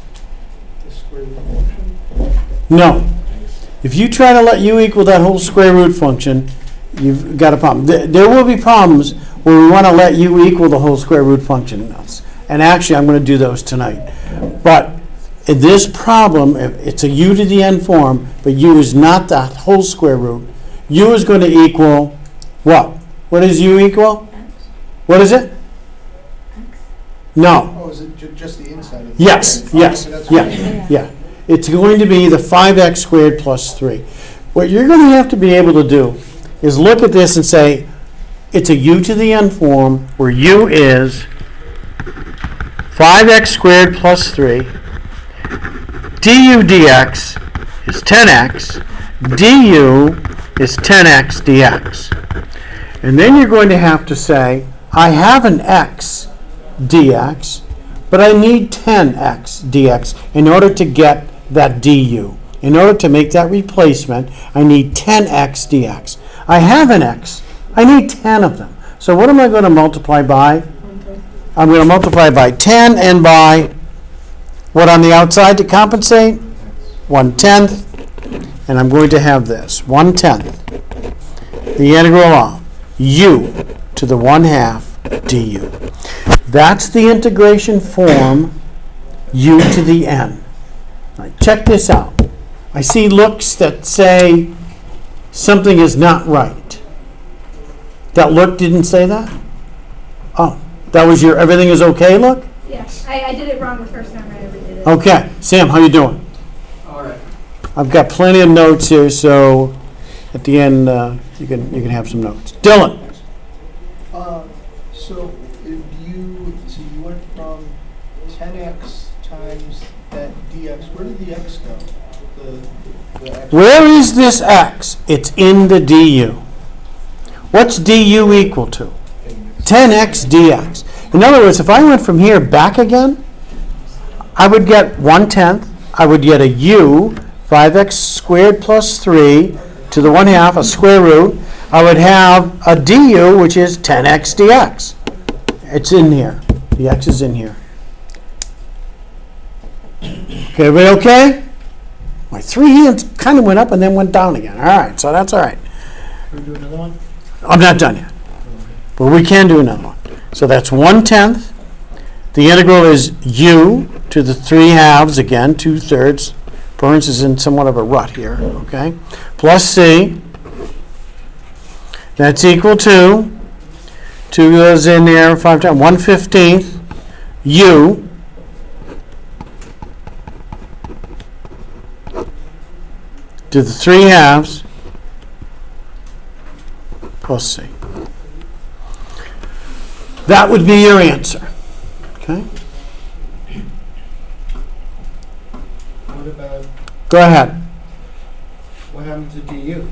[SPEAKER 2] The square root function.
[SPEAKER 1] No. If you try to let u equal that whole square root function, you've got a problem. There will be problems where we want to let u equal the whole square root function. And actually, I'm going to do those tonight. But in this problem, it's a u to the n form, but u is not that whole square root. U is going to equal what? What does u equal?
[SPEAKER 4] X?
[SPEAKER 1] What is it?
[SPEAKER 4] X?
[SPEAKER 1] No.
[SPEAKER 2] Oh, is it just the inside of the
[SPEAKER 1] Yes,
[SPEAKER 2] square?
[SPEAKER 1] yes,
[SPEAKER 2] Okay, that's
[SPEAKER 1] yeah,
[SPEAKER 2] fine.
[SPEAKER 1] yeah. It's going to be the 5x squared plus 3. What you're going to have to be able to do is look at this and say, it's a u to the n form where u is 5x squared plus 3, du dx is 10x, du is 10x dx. And then you're going to have to say, I have an x dx, but I need 10x dx in order to get that du. In order to make that replacement, I need 10x dx. I have an x. I need 10 of them. So what am I going to multiply by? I'm going to multiply by 10 and by what on the outside to compensate? 1/10. And I'm going to have this, 1/10. The integral of u to the 1/2 du. That's the integration form u to the n. All right, check this out. I see looks that say something is not right. That look didn't say that? Oh, that was your everything is okay look?
[SPEAKER 9] Yeah, I did it wrong the first time I ever did it.
[SPEAKER 1] Okay. Sam, how you doing?
[SPEAKER 7] All right.
[SPEAKER 1] I've got plenty of notes here, so at the end you can have some notes. Dylan.
[SPEAKER 2] So you went from 10x times that dx. Where did the x go? The x.
[SPEAKER 1] Where is this x? It's in the du. What's du equal to? 10x dx. In other words, if I went from here back again, I would get 1/10. I would get a u, 5x squared plus 3 to the 1/2, a square root. I would have a du, which is 10x dx. It's in here. The x is in here. Okay, everybody okay? My 3 hands kind of went up and then went down again. All right, so that's all right.
[SPEAKER 3] Can we do another one?
[SPEAKER 1] I'm not done yet. But we can do another one. So that's 1/10. The integral is u to the 3/2, again, 2/3. Burns is in somewhat of a rut here, okay? Plus c. That's equal to, 2 goes in there, 5 times, 1/15 u to the 3/2 plus c. That would be your answer. Okay?
[SPEAKER 2] What about,
[SPEAKER 1] Go ahead.
[SPEAKER 2] what happened to du?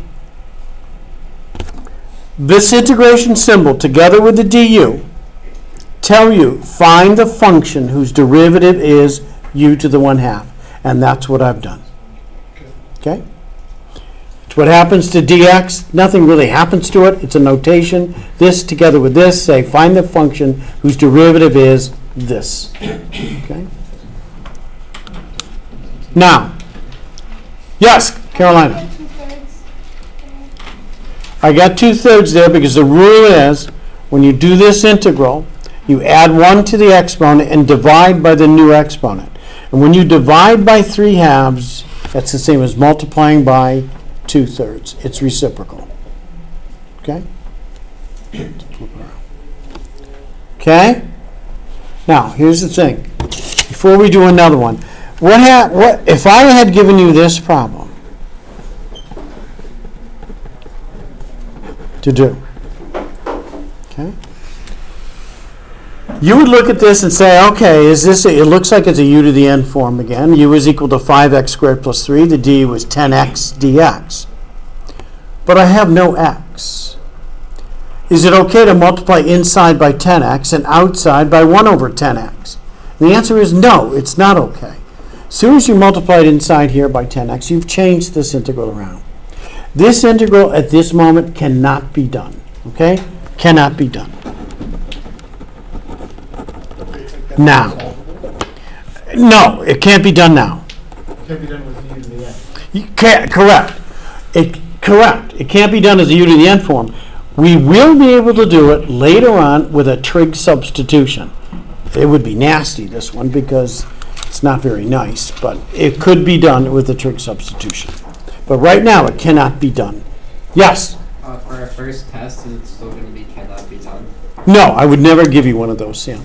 [SPEAKER 1] This integration symbol, together with the du, tell you, find the function whose derivative is u to the 1/2. And that's what I've done. Okay? It's what happens to dx. Nothing really happens to it. It's a notation. This together with this, say, find the function whose derivative is this. Okay? Now, yes, Carolina. I got 2/3 there because the rule is when you do this integral, you add 1 to the exponent and divide by the new exponent. And when you divide by 3/2, that's the same as multiplying by 2/3. It's reciprocal. Okay? Okay? Now, here's the thing. Before we do another one, what if I had given you this problem to do? Okay? You would look at this and say, okay, is this it looks like it's a u to the n form again. U is equal to 5x squared plus 3. The d was 10x dx. But I have no x. Is it okay to multiply inside by 10x and outside by 1 over 10x? And the answer is no, it's not okay. As soon as you multiplied inside here by 10x, you've changed this integral around. This integral at this moment cannot be done. Okay? Cannot be done. Now. No, it can't be done now.
[SPEAKER 2] Can't be done with u to the n.
[SPEAKER 1] You can't, correct. Correct. It can't be done as a u to the n form. We will be able to do it later on with a trig substitution. It would be nasty, this one, because it's not very nice, but it could be done with a trig substitution. But right now, it cannot be done. Yes?
[SPEAKER 7] For our first test, is it still going to be cannot be done?
[SPEAKER 1] No, I would never give you one of those, Sam.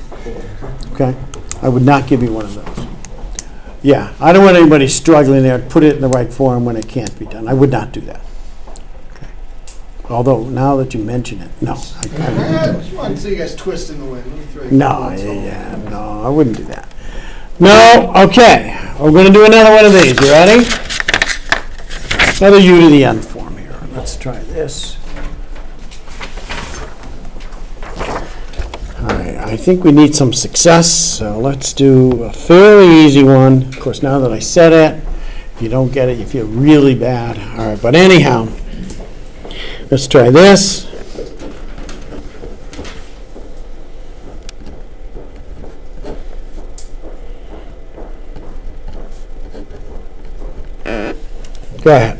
[SPEAKER 1] Okay? I would not give you one of those. Yeah, I don't want anybody struggling there to put it in the right form when it can't be done. I would not do that. Okay. Although, now that you mention it, no. I
[SPEAKER 2] I
[SPEAKER 1] wouldn't do
[SPEAKER 2] just wanted to see you guys twist in the wind. Let me throw
[SPEAKER 1] it.
[SPEAKER 2] you a
[SPEAKER 1] No,
[SPEAKER 2] couple
[SPEAKER 1] no, I wouldn't do that. No, okay. We're going to do another one of these. You ready? Another u to the n form here. Let's try this. All right, I think we need some success, so let's do a fairly easy one. Of course, now that I said it, if you don't get it, you feel really bad. All right, but anyhow, let's try this. Go ahead.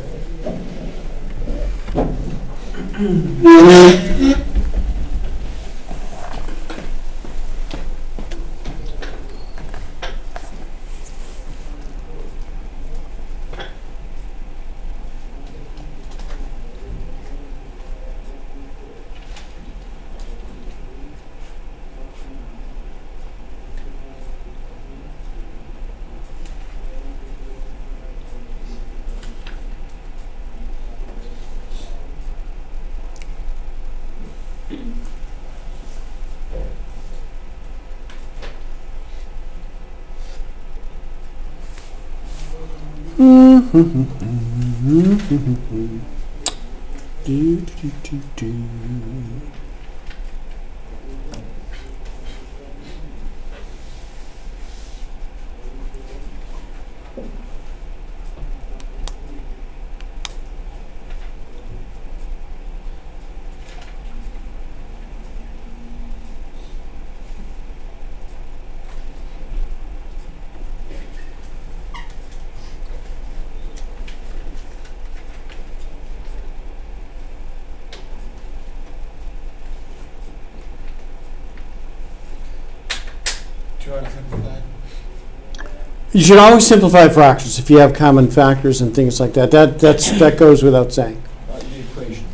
[SPEAKER 1] You should always simplify fractions if you have common factors and things like that. That goes without saying.
[SPEAKER 6] Not the equation.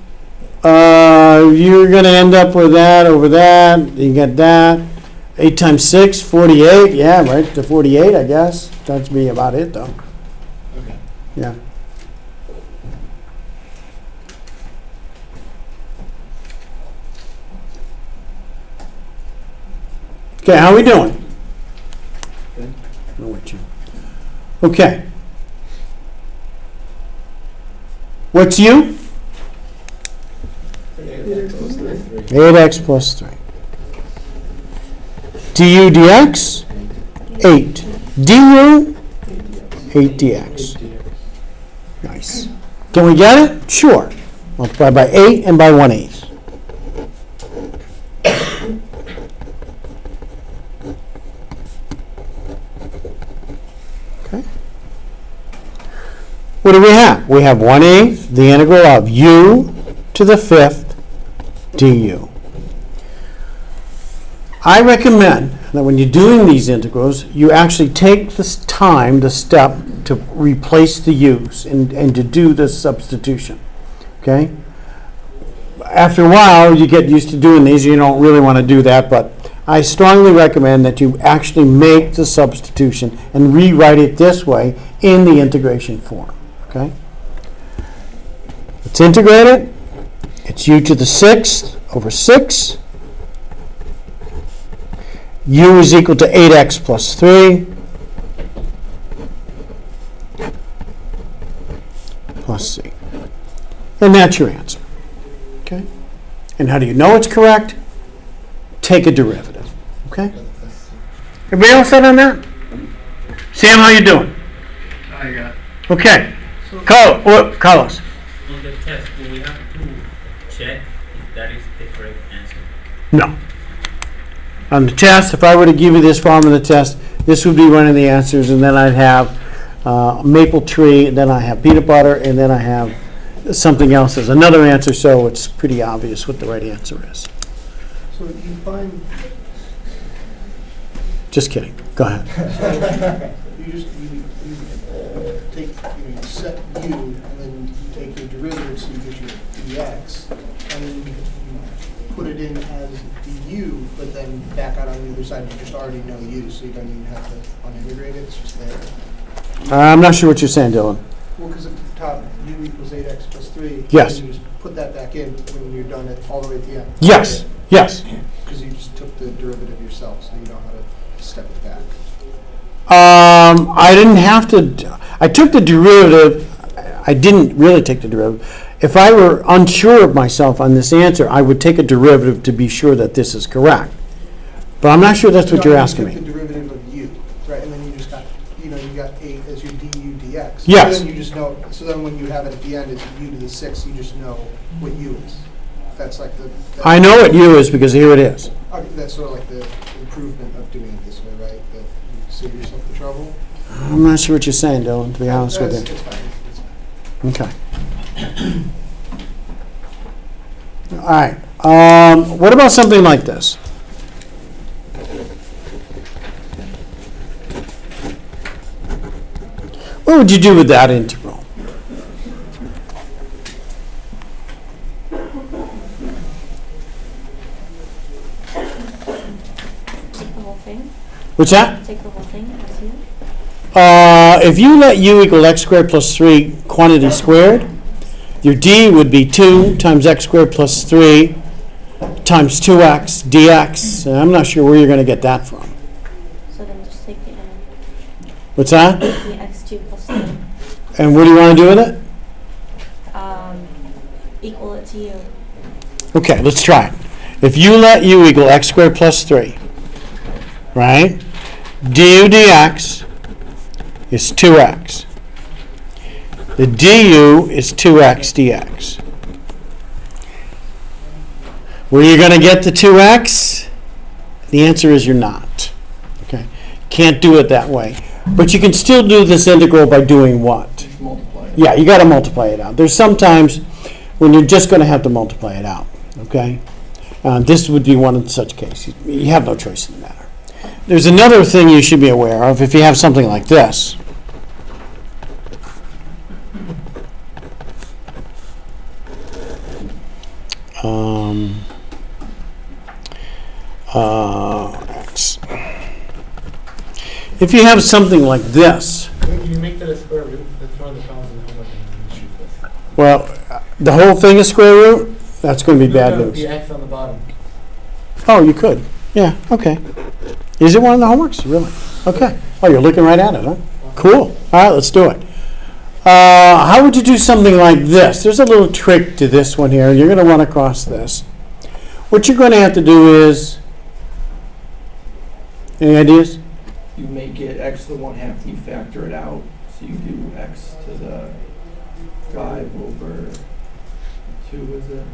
[SPEAKER 1] You're going to end up with that over that. You get that. 8 times 6, 48. Yeah, right, to 48, I guess. That's be about it, though.
[SPEAKER 7] Okay.
[SPEAKER 1] Yeah. Okay, how are we doing?
[SPEAKER 7] Good.
[SPEAKER 1] I'll wait you. Okay. What's u? 8x plus 3. Du dx, 8. Du, 8 dx. Nice. Can we get it? Sure. Multiply by 8 and by 1/8. Okay. What do we have? We have 1/8, the integral of u to the 5th du. I recommend that when you're doing these integrals, you actually take this time, the step, to replace the u's and to do the substitution. Okay? After a while, you get used to doing these. You don't really want to do that, but I strongly recommend that you actually make the substitution and rewrite it this way in the integration form. Okay? Let's integrate it. It's u to the 6th over 6. U is equal to 8x plus 3 plus c. And that's your answer. Okay? And how do you know it's correct? Take a derivative. Okay? Everybody else set on that? Sam, how you doing?
[SPEAKER 3] I got.
[SPEAKER 1] Okay. Carlos.
[SPEAKER 10] On the test, do we have to check if that is the correct answer?
[SPEAKER 1] No. On the test, if I were to give you this problem in the test, this would be one of the answers, and then I'd have maple tree, and then I have peanut butter, and then I have something else as another answer, so it's pretty obvious what the right answer is.
[SPEAKER 2] So you find,
[SPEAKER 1] Just kidding. Go ahead.
[SPEAKER 2] you just, you take, you set u, and then you take your derivative, so you get your dx, and then you put it in as du, but then back out on the other side, you just already know u, so you don't even have to unintegrate it, it's just there.
[SPEAKER 1] I'm not sure what you're saying, Dylan.
[SPEAKER 2] Well, because at the top, u equals 8x plus 3.
[SPEAKER 1] Yes.
[SPEAKER 2] And you just put that back in when you're done it all the way at the end.
[SPEAKER 1] Yes. Yes.
[SPEAKER 2] Because you just took the derivative yourself, so you know how to step it back.
[SPEAKER 1] I didn't have to. I took the derivative. I didn't really take the derivative. If I were unsure of myself on this answer, I would take a derivative to be sure that this is correct. But I'm not sure that's what you're asking
[SPEAKER 2] You
[SPEAKER 1] me.
[SPEAKER 2] took the derivative of u, right? And then you just got, you got 8 as your du dx.
[SPEAKER 1] Yes.
[SPEAKER 2] So then you just know, so then when you have it at the end, it's u to the 6th, you just know what u is. That's like the...
[SPEAKER 1] I know what u is because here it is.
[SPEAKER 2] Okay, that's sort of like the improvement of doing it this way, right? That you save yourself the trouble.
[SPEAKER 1] I'm not sure what you're saying, Dylan, to be honest with you.
[SPEAKER 2] It's fine. It's fine.
[SPEAKER 1] Okay. All right. What about something like this? What would you do with that integral?
[SPEAKER 4] Take the whole thing.
[SPEAKER 1] What's that?
[SPEAKER 4] Take the whole thing as u.
[SPEAKER 1] If you let u equal x squared plus 3 quantity squared, your d would be 2 times x squared plus 3 times 2x dx. And I'm not sure where you're going to get that from.
[SPEAKER 4] So then just take the
[SPEAKER 1] What's that?
[SPEAKER 4] the x2 plus 3.
[SPEAKER 1] And what do you want to do with it?
[SPEAKER 4] Equal it to u.
[SPEAKER 1] Okay, let's try it. If you let u equal x squared plus 3, right, du dx is 2x. The du is 2x dx. Where are you going to get the 2x? The answer is you're not. Okay, can't do it that way. But you can still do this integral by doing what?
[SPEAKER 2] Multiply it.
[SPEAKER 1] Yeah, you got to multiply it out. There's sometimes when you're just going to have to multiply it out. Okay, this would be one of such cases. You have no choice in the matter. there's another thing you should be aware of if you have something like this. X. If you have something like this,
[SPEAKER 6] Can you make that a square root? That's one of the problems in homework and then you shoot this.
[SPEAKER 1] well, the whole thing is square root, that's going to be bad
[SPEAKER 6] No,
[SPEAKER 1] news.
[SPEAKER 6] the X on the bottom.
[SPEAKER 1] Oh, you could. Yeah, okay. Is it one of the homeworks? Really? Okay. Oh, you're looking right at it, huh? Cool. All right, let's do it. How would you do something like this? There's a little trick to this one here. You're going to run across this. What you're going to have to do is, any ideas?
[SPEAKER 11] You make it x to the 1/2, you factor it out, so you do x to the 5 over 2, is it?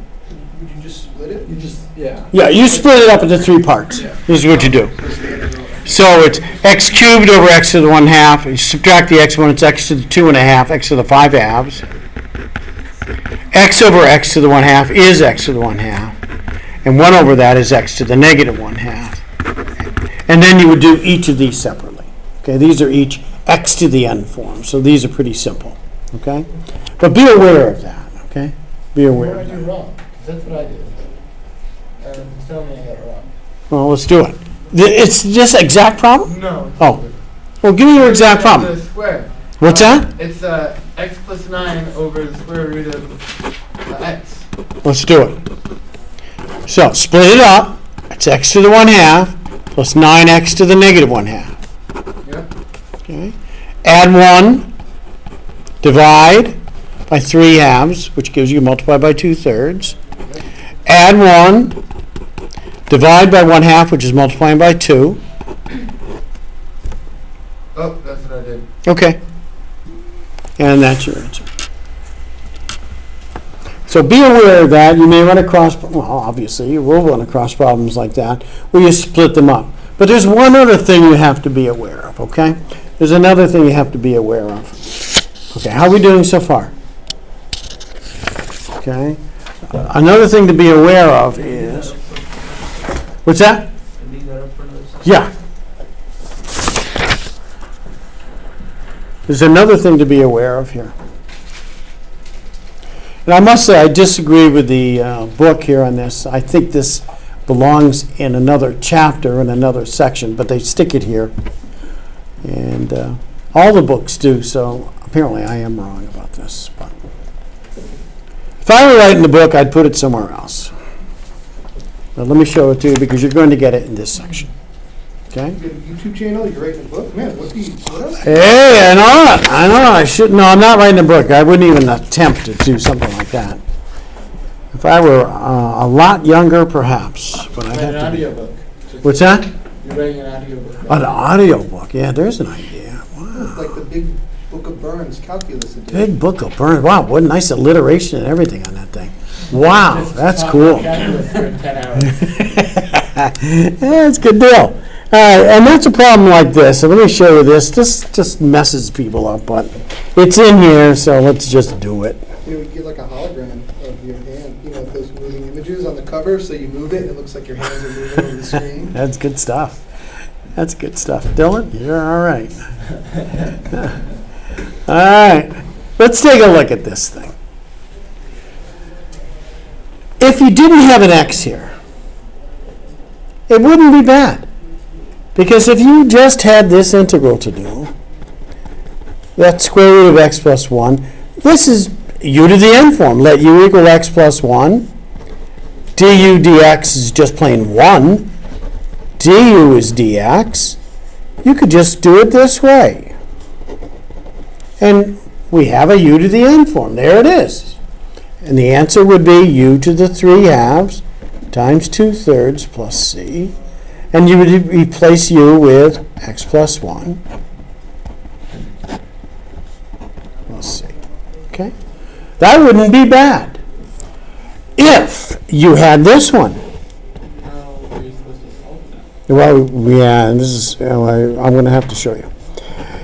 [SPEAKER 2] Would you just split it?
[SPEAKER 11] You just, yeah.
[SPEAKER 1] Yeah, you split it up into 3 parts.
[SPEAKER 11] Yeah.
[SPEAKER 1] This is what you do. So it's x cubed over x to the 1/2. You subtract the x one, it's x to the 2.5, x to the 5/2. X over x to the 1/2 is x to the 1/2. And 1 over that is x to the negative 1/2. And then you would do each of these separately. Okay, these are each x to the n form. So these are pretty simple. Okay? But be aware of that. Okay? Be aware
[SPEAKER 6] What
[SPEAKER 1] of
[SPEAKER 6] did I
[SPEAKER 1] that.
[SPEAKER 6] do wrong? 'Cause that's what I did. Tell me I got it wrong.
[SPEAKER 1] Well, let's do it. It's just exact problem?
[SPEAKER 6] No. It's
[SPEAKER 1] Oh. Well, give me your exact problem.
[SPEAKER 6] It's a square.
[SPEAKER 1] What's that?
[SPEAKER 6] It's x plus 9 over the square root of x.
[SPEAKER 1] Let's do it. So, split it up. It's x to the 1/2 plus 9x to the negative 1/2.
[SPEAKER 6] Yep.
[SPEAKER 1] Okay. Add 1. Divide by 3/2, which gives you multiply by 2/3. Add 1. Divide by 1/2, which is multiplying by 2.
[SPEAKER 6] Oh, that's what I did.
[SPEAKER 1] Okay. And that's your answer. So be aware of that. You may run across, well, obviously, you will run across problems like that where you split them up. But there's one other thing you have to be aware of, okay? There's another thing you have to be aware of. Okay, how are we doing so far? Okay. Another thing to be aware of is, what's that?
[SPEAKER 3] Leave that up for another second.
[SPEAKER 1] Yeah. There's another thing to be aware of here. And I must say, I disagree with the book here on this. I think this belongs in another chapter, in another section, but they stick it here. And all the books do, so apparently I am wrong about this. But if I were writing the book, I'd put it somewhere else. But let me show it to you because you're going to get it in this section. Okay?
[SPEAKER 2] You got a YouTube channel, you're writing a book? Man, what else?
[SPEAKER 1] Hey, I know it. I know. I should. No, I'm not writing a book. I wouldn't even attempt to do something like that. If I were a lot younger, perhaps. But I'd
[SPEAKER 6] Write
[SPEAKER 1] have
[SPEAKER 6] an
[SPEAKER 1] to be.
[SPEAKER 6] audio book.
[SPEAKER 1] What's that?
[SPEAKER 6] You're writing an audio book.
[SPEAKER 1] An audio book. Yeah, there's an idea. Wow.
[SPEAKER 2] It's like the big book of Burns calculus edition.
[SPEAKER 1] Big book of Burns. Wow, what nice alliteration and everything on that thing. Wow, that's cool.
[SPEAKER 6] Calculus for 10 hours.
[SPEAKER 1] Yeah, it's a good deal. And that's a problem like this. So let me show you this. This just messes people up, but it's in here, so let's just do it.
[SPEAKER 2] You know, you get like a hologram of your hand, you know, those moving images on the cover, so you move it, and it looks like your hands are moving over the screen.
[SPEAKER 1] That's good stuff. That's good stuff. Dylan, you're all right. All right. Let's take a look at this thing. If you didn't have an x here, it wouldn't be bad. Because if you just had this integral to do, that square root of x plus 1, this is u to the n form. Let u equal x plus 1. du dx is just plain 1. du is dx. You could just do it this way. And we have a u to the n form. There it is. And the answer would be u to the 3/2 times 2/3 plus c. And you would replace u with x plus 1 plus c. Okay? That wouldn't be bad if you had this one.
[SPEAKER 3] How are you supposed to solve that?
[SPEAKER 1] Well, yeah, this is, I'm going to have to show you.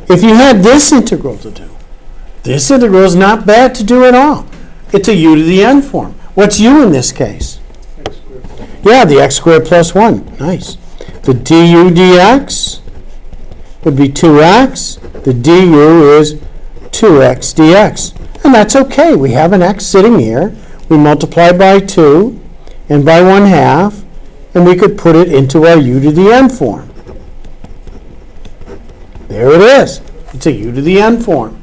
[SPEAKER 1] If you had this integral to do, this integral is not bad to do at all. It's a u to the n form. What's u in this case?
[SPEAKER 2] X squared plus
[SPEAKER 1] Yeah, the x squared plus 1. Nice. the du dx would be 2x. The du is 2x dx. And that's okay. We have an x sitting here. We multiply by 2 and by 1/2, and we could put it into our u to the n form. There it is. It's a u to the n form.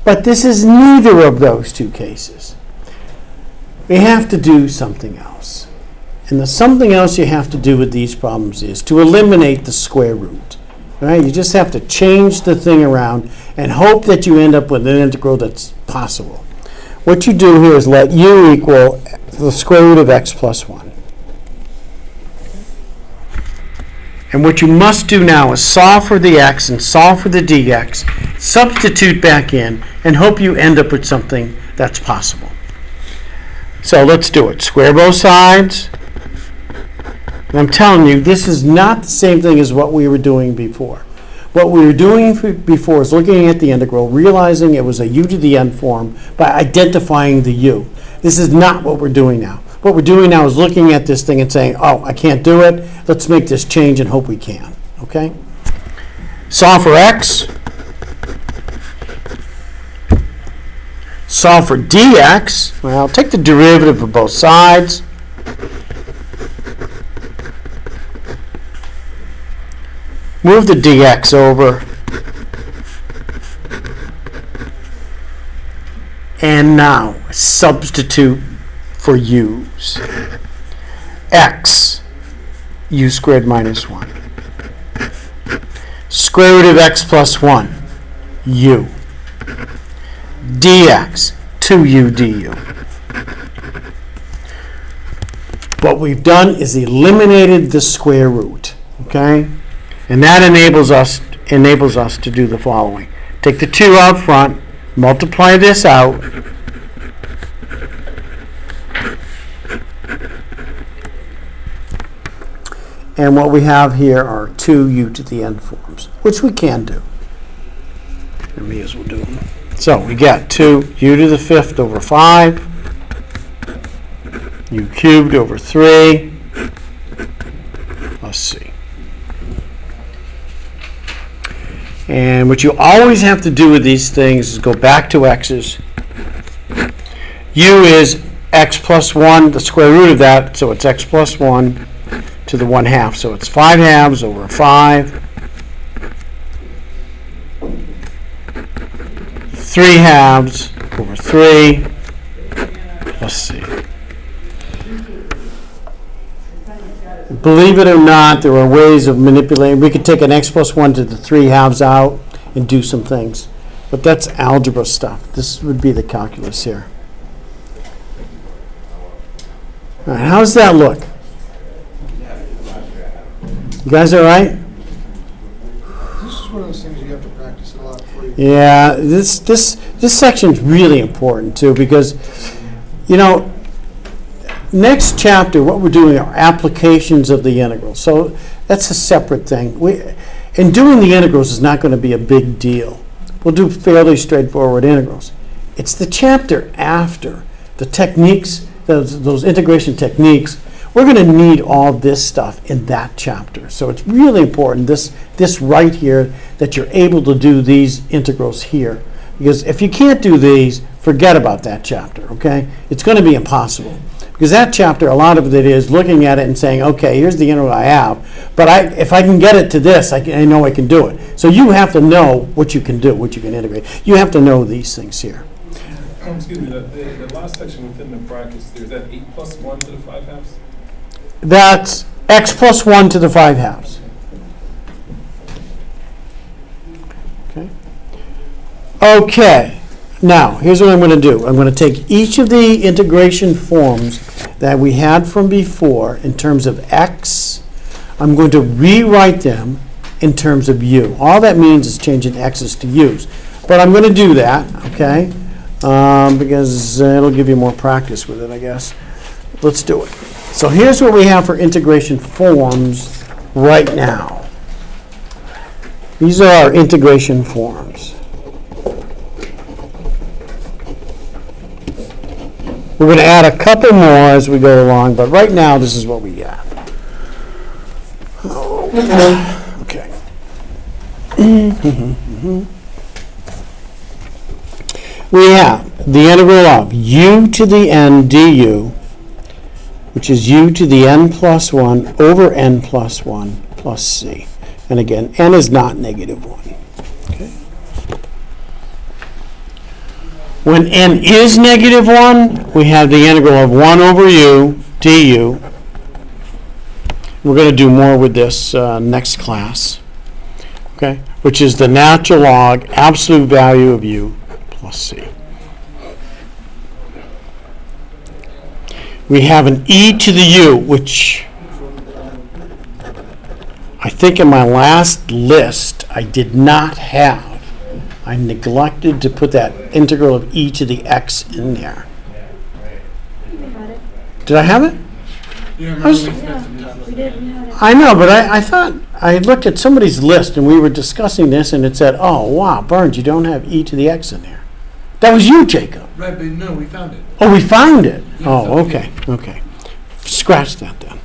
[SPEAKER 1] But this is neither of those two cases. We have to do something else. And the something else you have to do with these problems is to eliminate the square root. Right? You just have to change the thing around and hope that you end up with an integral that's possible. What you do here is let u equal the square root of x plus 1. And what you must do now is solve for the x and solve for the dx, substitute back in, and hope you end up with something that's possible. So let's do it. Square both sides. And I'm telling you, this is not the same thing as what we were doing before. What we were doing before is looking at the integral, realizing it was a u to the n form by identifying the u. This is not what we're doing now. What we're doing now is looking at this thing and saying, oh, I can't do it. Let's make this change and hope we can. Okay? Solve for x. Solve for dx. Well, take the derivative of both sides. Move the dx over. And now substitute for u's. X, u squared minus 1. Square root of x plus 1, u. Dx, 2u du. What we've done is eliminated the square root. Okay? And that enables us to do the following. Take the 2 out front, multiply this out, and what we have here are 2u to the n forms, which we can do. And we as well do them. So we get 2u to the 5th over 5, u cubed over 3, let's see. And what you always have to do with these things is go back to x's. U is x plus 1, the square root of that, so it's x plus 1 to the 1/2. So it's 5/2 over 5. 3/2 over 3. Let's see. Believe it or not, there are ways of manipulating. We could take an x plus 1 to the 3/2 out and do some things. But that's algebra stuff. This would be the calculus here. All right, how does that look? You guys all right?
[SPEAKER 2] This is one of those things you have to practice a lot for you.
[SPEAKER 1] Yeah, this section is really important too because, you know, next chapter, what we're doing are applications of the integrals. So that's a separate thing. And doing the integrals is not going to be a big deal. We'll do fairly straightforward integrals. It's the chapter after, the techniques, those integration techniques. We're going to need all this stuff in that chapter. So it's really important, this right here, that you're able to do these integrals here. Because if you can't do these, forget about that chapter, okay? It's going to be impossible. Because that chapter, a lot of it is looking at it and saying, okay, here's the integral I have, but if I can get it to this, I know I can do it. So you have to know what you can do, what you can integrate. You have to know these things here.
[SPEAKER 12] Excuse me, the last section within the brackets, there's that 8 plus 1 to the 5/2?
[SPEAKER 1] That's x plus 1 to the 5/2. Okay. Okay. Now, here's what I'm going to do. I'm going to take each of the integration forms that we had from before in terms of x. I'm going to rewrite them in terms of u. All that means is changing x's to u's. But I'm going to do that, okay, because it'll give you more practice with it, I guess. Let's do it. So here's what we have for integration forms right now. These are our integration forms. We're going to add a couple more as we go along, but right now this is what we got. Okay. We have the integral of u to the n du, which is u to the n plus 1 over n plus 1 plus c. And again, n is not negative 1. Okay. When n is negative 1, we have the integral of 1 over u du. We're going to do more with this next class, okay, which is the natural log absolute value of u plus c. We have an e to the u, which I think in my last list I did not have. I neglected to put that integral of e to the x in there. Did I have it? I know, but I thought I looked at somebody's list and we were discussing this and it said, oh, wow, Burns, you don't have e to the x in there. That was you, Jacob.
[SPEAKER 6] Right, but no, we found it.
[SPEAKER 1] Oh, we found it. Oh, okay, okay. Scratch that then.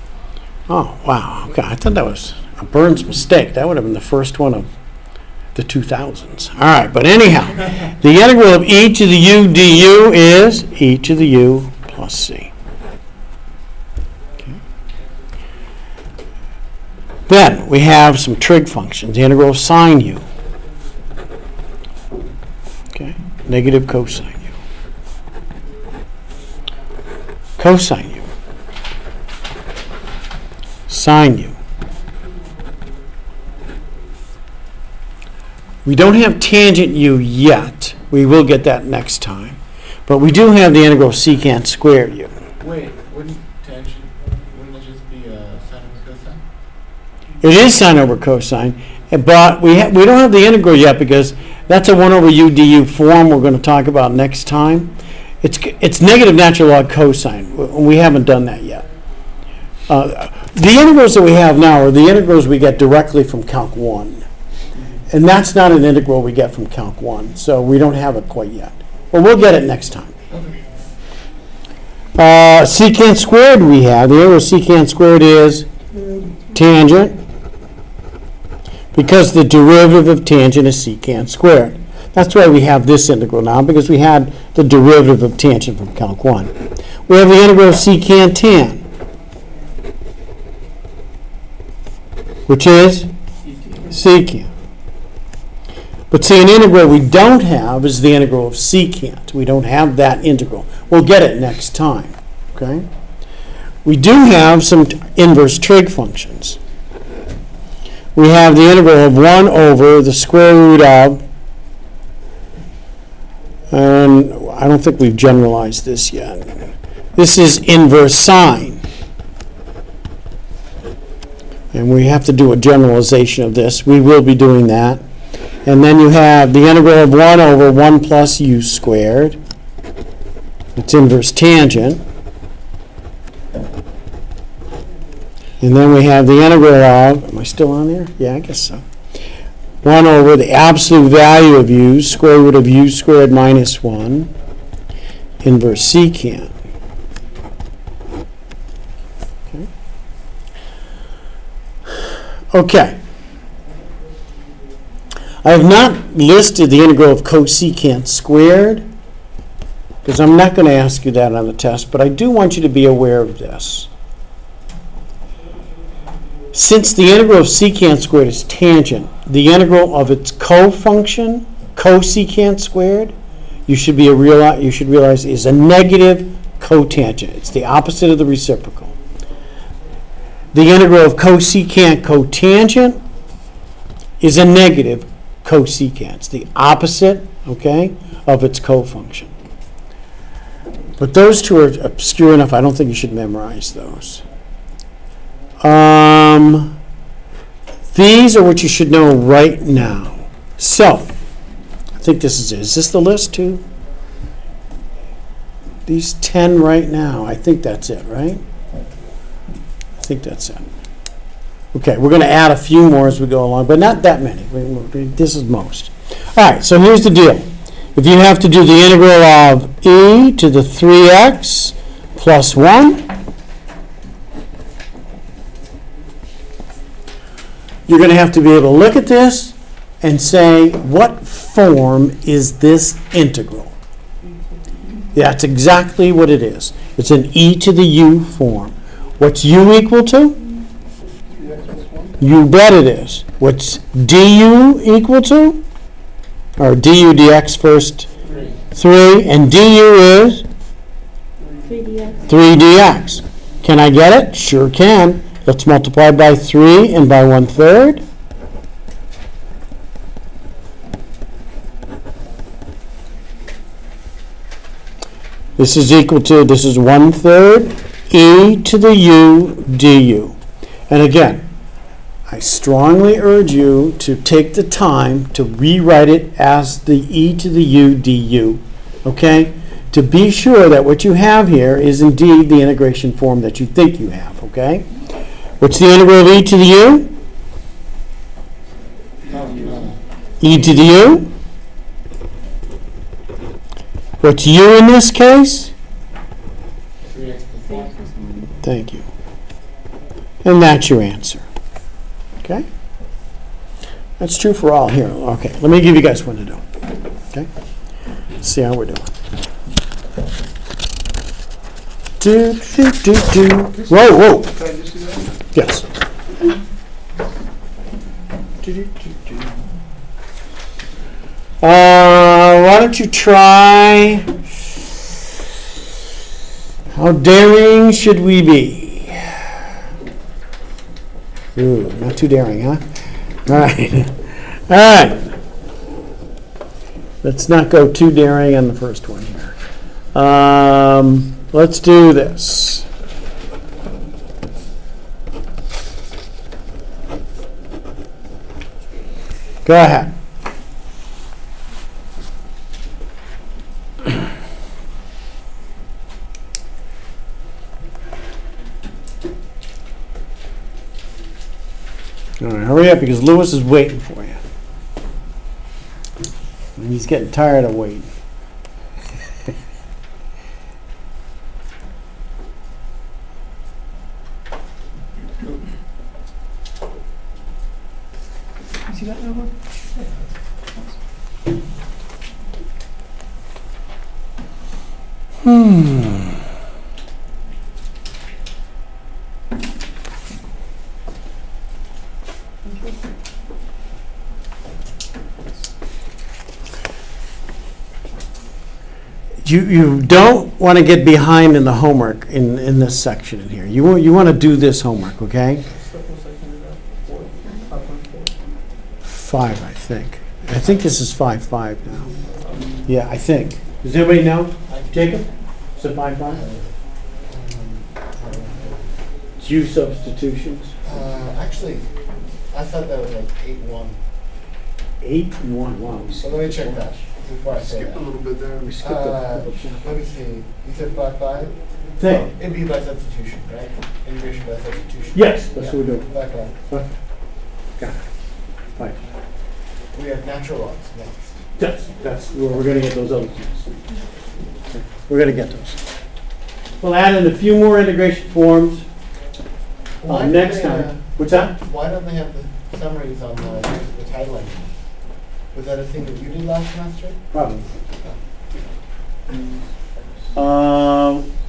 [SPEAKER 1] Oh, wow. Okay, I thought that was a Burns mistake. That would have been the first one of the 2000s. All right, but anyhow, the integral of e to the u du is e to the u plus c. Okay. Then we have some trig functions. The integral of sine u. Okay, negative cosine u. Cosine u. Sine u. We don't have tangent u yet. We will get that next time. But we do have the integral of secant squared u.
[SPEAKER 6] Wait, wouldn't it just be sine over cosine?
[SPEAKER 1] It is sine over cosine, but we don't have the integral yet because that's a 1 over u du form we're going to talk about next time. It's negative natural log cosine. We haven't done that yet. The integrals that we have now are the integrals we get directly from Calc 1. And that's not an integral we get from Calc 1, so we don't have it quite yet. But we'll get it next time. Secant squared we have. The integral of secant squared is tangent, because the derivative of tangent is secant squared. That's why we have this integral now, because we had the derivative of tangent from Calc 1. We have the integral of secant tan, which is secant. But see, an integral we don't have is the integral of secant. We don't have that integral. We'll get it next time. Okay? We do have some inverse trig functions. We have the integral of 1 over the square root of, and I don't think we've generalized this yet. This is inverse sine. And we have to do a generalization of this. We will be doing that. And then you have the integral of 1 over 1 plus u squared. It's inverse tangent. And then we have the integral of, am I still on there? Yeah, I guess so. 1 over the absolute value of u, square root of u squared minus 1, inverse secant. Okay. I have not listed the integral of cosecant squared, because I'm not going to ask you that on the test, but I do want you to be aware of this. Since the integral of secant squared is tangent, the integral of its cofunction, cosecant squared, you should realize is a negative cotangent. It's the opposite of the reciprocal. The integral of cosecant cotangent is a negative cosecant. It's the opposite, okay, of its cofunction. But those two are obscure enough, I don't think you should memorize those. These are what you should know right now. So, I think this is it. Is this the list too? These 10 right now, I think that's it, right? I think that's it. Okay, we're going to add a few more as we go along, but not that many. This is most. All right, so here's the deal. if you have to do the integral of e to the 3x plus 1, you're going to have to be able to look at this and say, what form is this integral? That's exactly what it is. It's an e to the u form. What's u equal to? You bet it is. What's du equal to? Or du dx first? 3. And du is?
[SPEAKER 4] 3dx.
[SPEAKER 1] 3 dx. Can I get it? Sure can. Let's multiply by 3 and by 1/3. This is equal to, this is 1/3 e to the u du. And again, I strongly urge you to take the time to rewrite it as the e to the u du, okay? To be sure that what you have here is indeed the integration form that you think you have, okay? What's the integral of e to the u? E to the u? What's u in this case?
[SPEAKER 2] 3x plus 1.
[SPEAKER 1] Thank you. And that's your answer. Okay? That's true for all here. Okay, let me give you guys one to do. Okay? Let's see how we're doing. Whoa, whoa.
[SPEAKER 2] Can I just do that?
[SPEAKER 1] Yes. Why don't you try, how daring should we be? Ooh, not too daring, huh? All right. All right. Let's not go too daring on the first one here. Let's do this. Go ahead. All right, hurry up because Lewis is waiting for you. And he's getting tired of waiting.
[SPEAKER 6] See that number?
[SPEAKER 1] You don't want to get behind in the homework in this section in here. You want to do this homework, okay? 5, I think. I think this is 5.5 now. Yeah, I think. Does everybody know? Jacob? Is it 5.5? It's U substitutions.
[SPEAKER 2] Actually, I thought that was like 8-1.
[SPEAKER 1] 8 and 1. Wow.
[SPEAKER 2] So let me check that before I say
[SPEAKER 12] Skipped a
[SPEAKER 2] that.
[SPEAKER 12] little bit there.
[SPEAKER 1] We skipped a couple of chapters.
[SPEAKER 2] Let me see. You said 5.5?
[SPEAKER 1] Thing.
[SPEAKER 2] It'd be by substitution, right? Integration by substitution.
[SPEAKER 1] Yes, that's what we're doing.
[SPEAKER 2] 5.5.
[SPEAKER 1] Got it. 5.
[SPEAKER 2] We have natural logs next.
[SPEAKER 1] That's where we're going to get those other things. We're going to get those. We'll add in a few more integration forms
[SPEAKER 2] Why
[SPEAKER 1] next
[SPEAKER 2] don't they,
[SPEAKER 1] time. What's that?
[SPEAKER 2] Why don't they have the summaries on the title engine? Was that a thing that you did last semester?
[SPEAKER 1] Probably.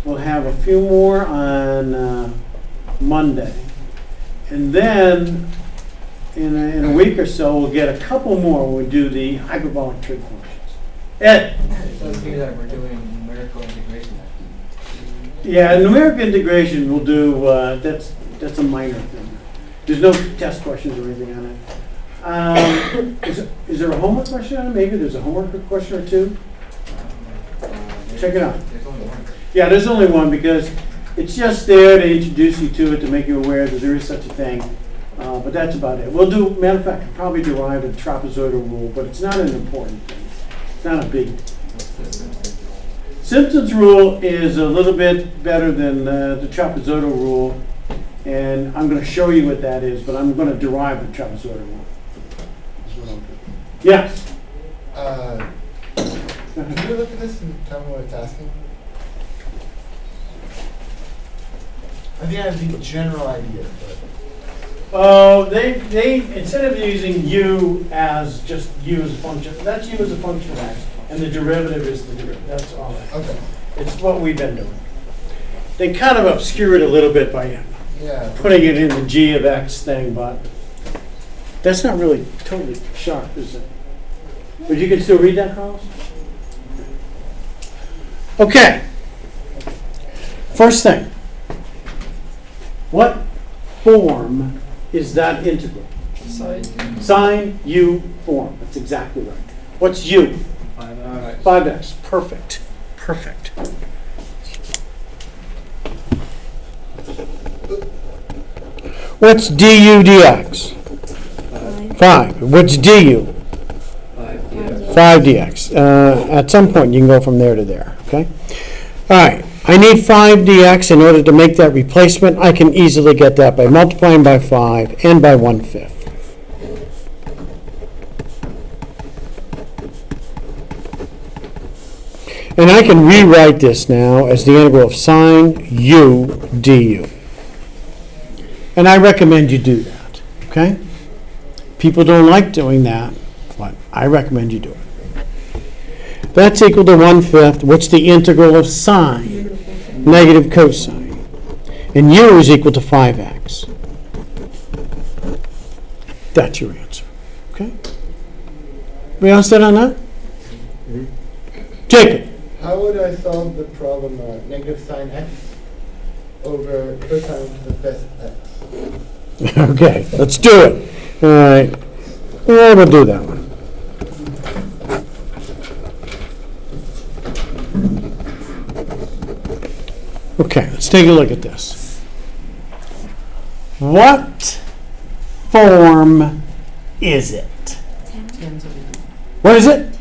[SPEAKER 1] We'll have a few more on Monday. And then in a week or so, we'll get a couple more when we do the hyperbolic trig functions. Ed?
[SPEAKER 7] So it's that we're doing numerical integration.
[SPEAKER 1] Yeah, numerical integration we'll do, that's a minor thing. There's no test questions or anything on it. Is there a homework question on it? Maybe there's a homework question or two? Check it out.
[SPEAKER 7] There's only one.
[SPEAKER 1] Yeah, there's only one because it's just there to introduce you to it, to make you aware that there is such a thing. But that's about it. We'll do, matter of fact, I'll probably derive a trapezoidal rule, but it's not an important thing. It's not a big. Simpson's rule is a little bit better than the trapezoidal rule, and I'm going to show you what that is, but I'm going to derive the trapezoidal rule. That's what I'll do. Yes?
[SPEAKER 6] this and tell me what it's asking? I think I have the general idea, but.
[SPEAKER 1] Oh, they instead of using u as just u as a function, that's u as a function of x, and the derivative is the derivative. That's all that.
[SPEAKER 6] Okay.
[SPEAKER 1] It's what we've been doing. They kind of obscure it a little bit by putting it in the g of x thing, but that's not really totally sharp, is it? But you can still read that, Carlos? Okay. First thing. What form is that integral? Sine u form. That's exactly right. What's u?
[SPEAKER 7] 5x.
[SPEAKER 1] 5x. Perfect. Perfect. What's du dx? 5. What's du? 5 dx. At some point, you can go from there to there. Okay? All right. I need 5 dx in order to make that replacement. I can easily get that by multiplying by 5 and by 1/5. And I can rewrite this now as the integral of sine u du. And I recommend you do that. Okay? People don't like doing that, but I recommend you do it. That's equal to 1/5. What's the integral of sine? Negative cosine. And u is equal to 5x. That's your answer. Okay? We all set on that? Jacob.
[SPEAKER 6] How would I solve the problem negative sine x over cosine to the 5th x?
[SPEAKER 1] Okay, let's do it. All right. Yeah, we'll do that one. Okay, let's take a look at this. What form is it? What is it?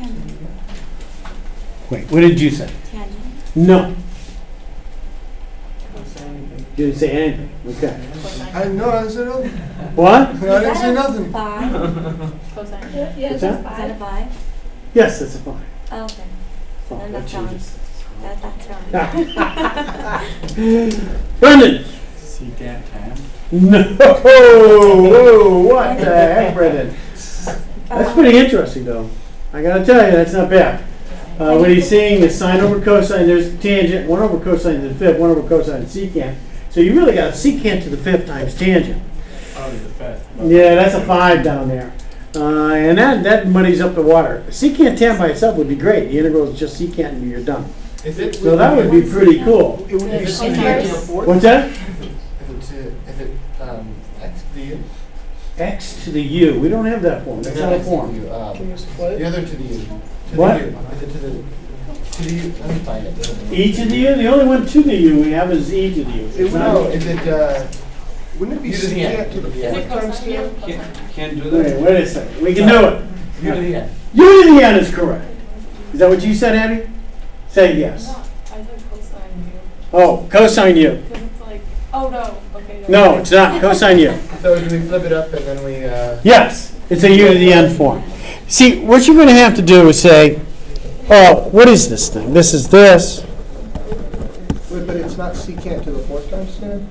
[SPEAKER 1] Wait, what did you say? No. You didn't say anything. Okay.
[SPEAKER 6] I know, I said nothing.
[SPEAKER 1] What?
[SPEAKER 6] I didn't say nothing.
[SPEAKER 9] Cosine. Yeah,
[SPEAKER 1] What's that?
[SPEAKER 4] Is that a 5?
[SPEAKER 1] Yes, that's a 5.
[SPEAKER 4] Oh, okay.
[SPEAKER 1] Oh,
[SPEAKER 4] Then
[SPEAKER 1] what
[SPEAKER 4] that's wrong.
[SPEAKER 1] changes?
[SPEAKER 4] That's wrong.
[SPEAKER 1] Brendan.
[SPEAKER 5] Secant tan.
[SPEAKER 1] No. Whoa, what the heck, Brendan? That's pretty interesting, though. I gotta tell you, that's not bad. What he's seeing is sine over cosine. There's tangent. 1 over cosine to the 5th. 1 over cosine to secant. So you really got a secant to the 5th times tangent.
[SPEAKER 5] Oh, the 5th.
[SPEAKER 1] Yeah, that's a 5 down there. And that muddies up the water. Secant tan by itself would be great. The integral is just secant and you're done.
[SPEAKER 6] Is it?
[SPEAKER 1] So that would be pretty cool.
[SPEAKER 2] It would be
[SPEAKER 6] Is it
[SPEAKER 2] secant to the 4th?
[SPEAKER 1] What's that?
[SPEAKER 6] If it x to the u?
[SPEAKER 1] X to the u. We don't have that form. That's not a form.
[SPEAKER 2] Can you split?
[SPEAKER 6] The other to the u. To
[SPEAKER 1] What?
[SPEAKER 6] The u. Is it to the u? Let me find it.
[SPEAKER 1] E to the u? The only one to the u we have is e to the u. It's not-
[SPEAKER 6] No, is it
[SPEAKER 2] Wouldn't it be
[SPEAKER 6] U to the
[SPEAKER 2] secant
[SPEAKER 6] n?
[SPEAKER 2] to the
[SPEAKER 6] Yeah.
[SPEAKER 2] 4th times tan?
[SPEAKER 7] Can't do
[SPEAKER 1] Wait,
[SPEAKER 7] that.
[SPEAKER 1] wait a second. We can do it.
[SPEAKER 6] u to the n?
[SPEAKER 1] U to the n is correct. Is that what you said, Abby? Say yes.
[SPEAKER 3] I said cosine u.
[SPEAKER 1] Oh, cosine u.
[SPEAKER 3] Because it's like, oh no, okay.
[SPEAKER 1] No, it's not. Cosine u.
[SPEAKER 6] So do we flip it up and then we
[SPEAKER 1] Yes, it's a u to the n form. See, what you're going to have to do is say, oh, what is this thing? This is this.
[SPEAKER 2] Wait, but it's not secant to the 4th times tan?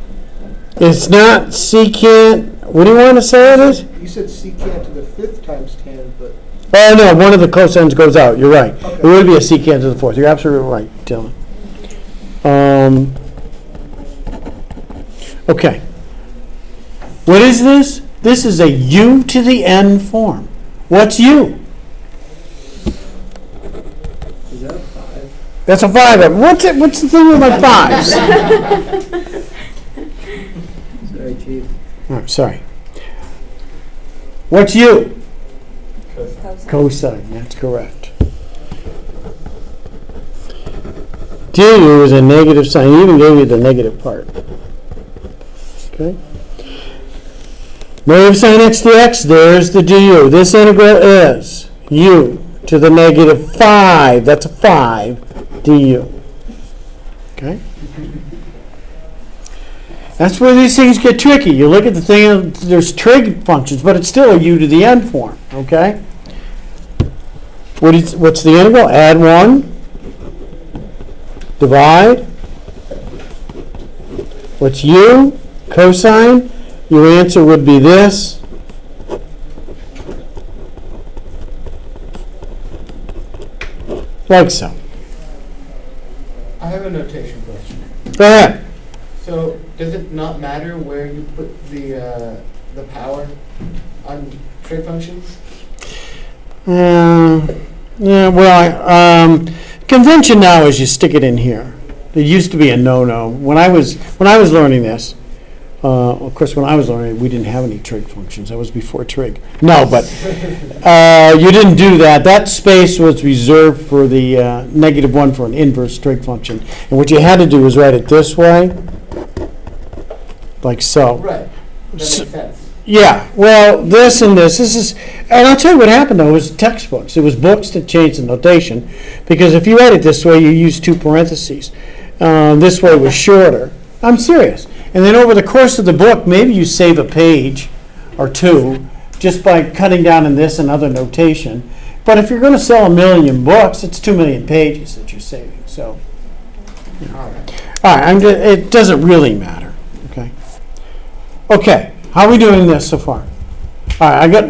[SPEAKER 1] It's not secant. What do you want to say it is?
[SPEAKER 2] You said secant to the 5th times tan, but
[SPEAKER 1] Oh, no, one of the cosines goes out. You're right.
[SPEAKER 2] Okay.
[SPEAKER 1] It would be a secant to the 4th. You're absolutely right, Dylan. Okay. What is this? This is a u to the n form. What's u?
[SPEAKER 5] Is that a 5?
[SPEAKER 1] That's a 5. What's the thing with my 5s?
[SPEAKER 5] Sorry, Chief.
[SPEAKER 1] Oh, sorry. What's u?
[SPEAKER 4] Cosine.
[SPEAKER 1] Cosine, that's correct. Du is a negative sign. He even gave you the negative part. Okay. Negative sine x dx, there's the du. This integral is u to the negative 5. That's a 5 du. Okay. That's where these things get tricky. You look at the thing, there's trig functions, but it's still a u to the n form. Okay. What's the integral? Add 1 Divide. What's u? Cosine. Your answer would be this. Like so.
[SPEAKER 6] I have a notation question.
[SPEAKER 1] Go ahead.
[SPEAKER 6] So, does it not matter where you put the power on trig functions?
[SPEAKER 1] Yeah, well, convention now is you stick it in here. It used to be a no-no. When I was learning this, of course, when I was learning, we didn't have any trig functions. That was before trig. No, but you didn't do that. That space was reserved for the -1 for an inverse trig function. And what you had to do was write it this way, like so.
[SPEAKER 6] Right. That makes sense.
[SPEAKER 1] Yeah, well, this is, and I'll tell you what happened though, it was textbooks. It was books that changed the notation, because if you write it this way, you use 2 parentheses. This way was shorter. I'm serious. And then over the course of the book, maybe you save a page or 2 just by cutting down in this and other notation. But if you're going to sell 1 million books, it's 2 million pages that you're saving. So, all right, it doesn't really matter. Okay. Okay. How are we doing this so far? All right, I got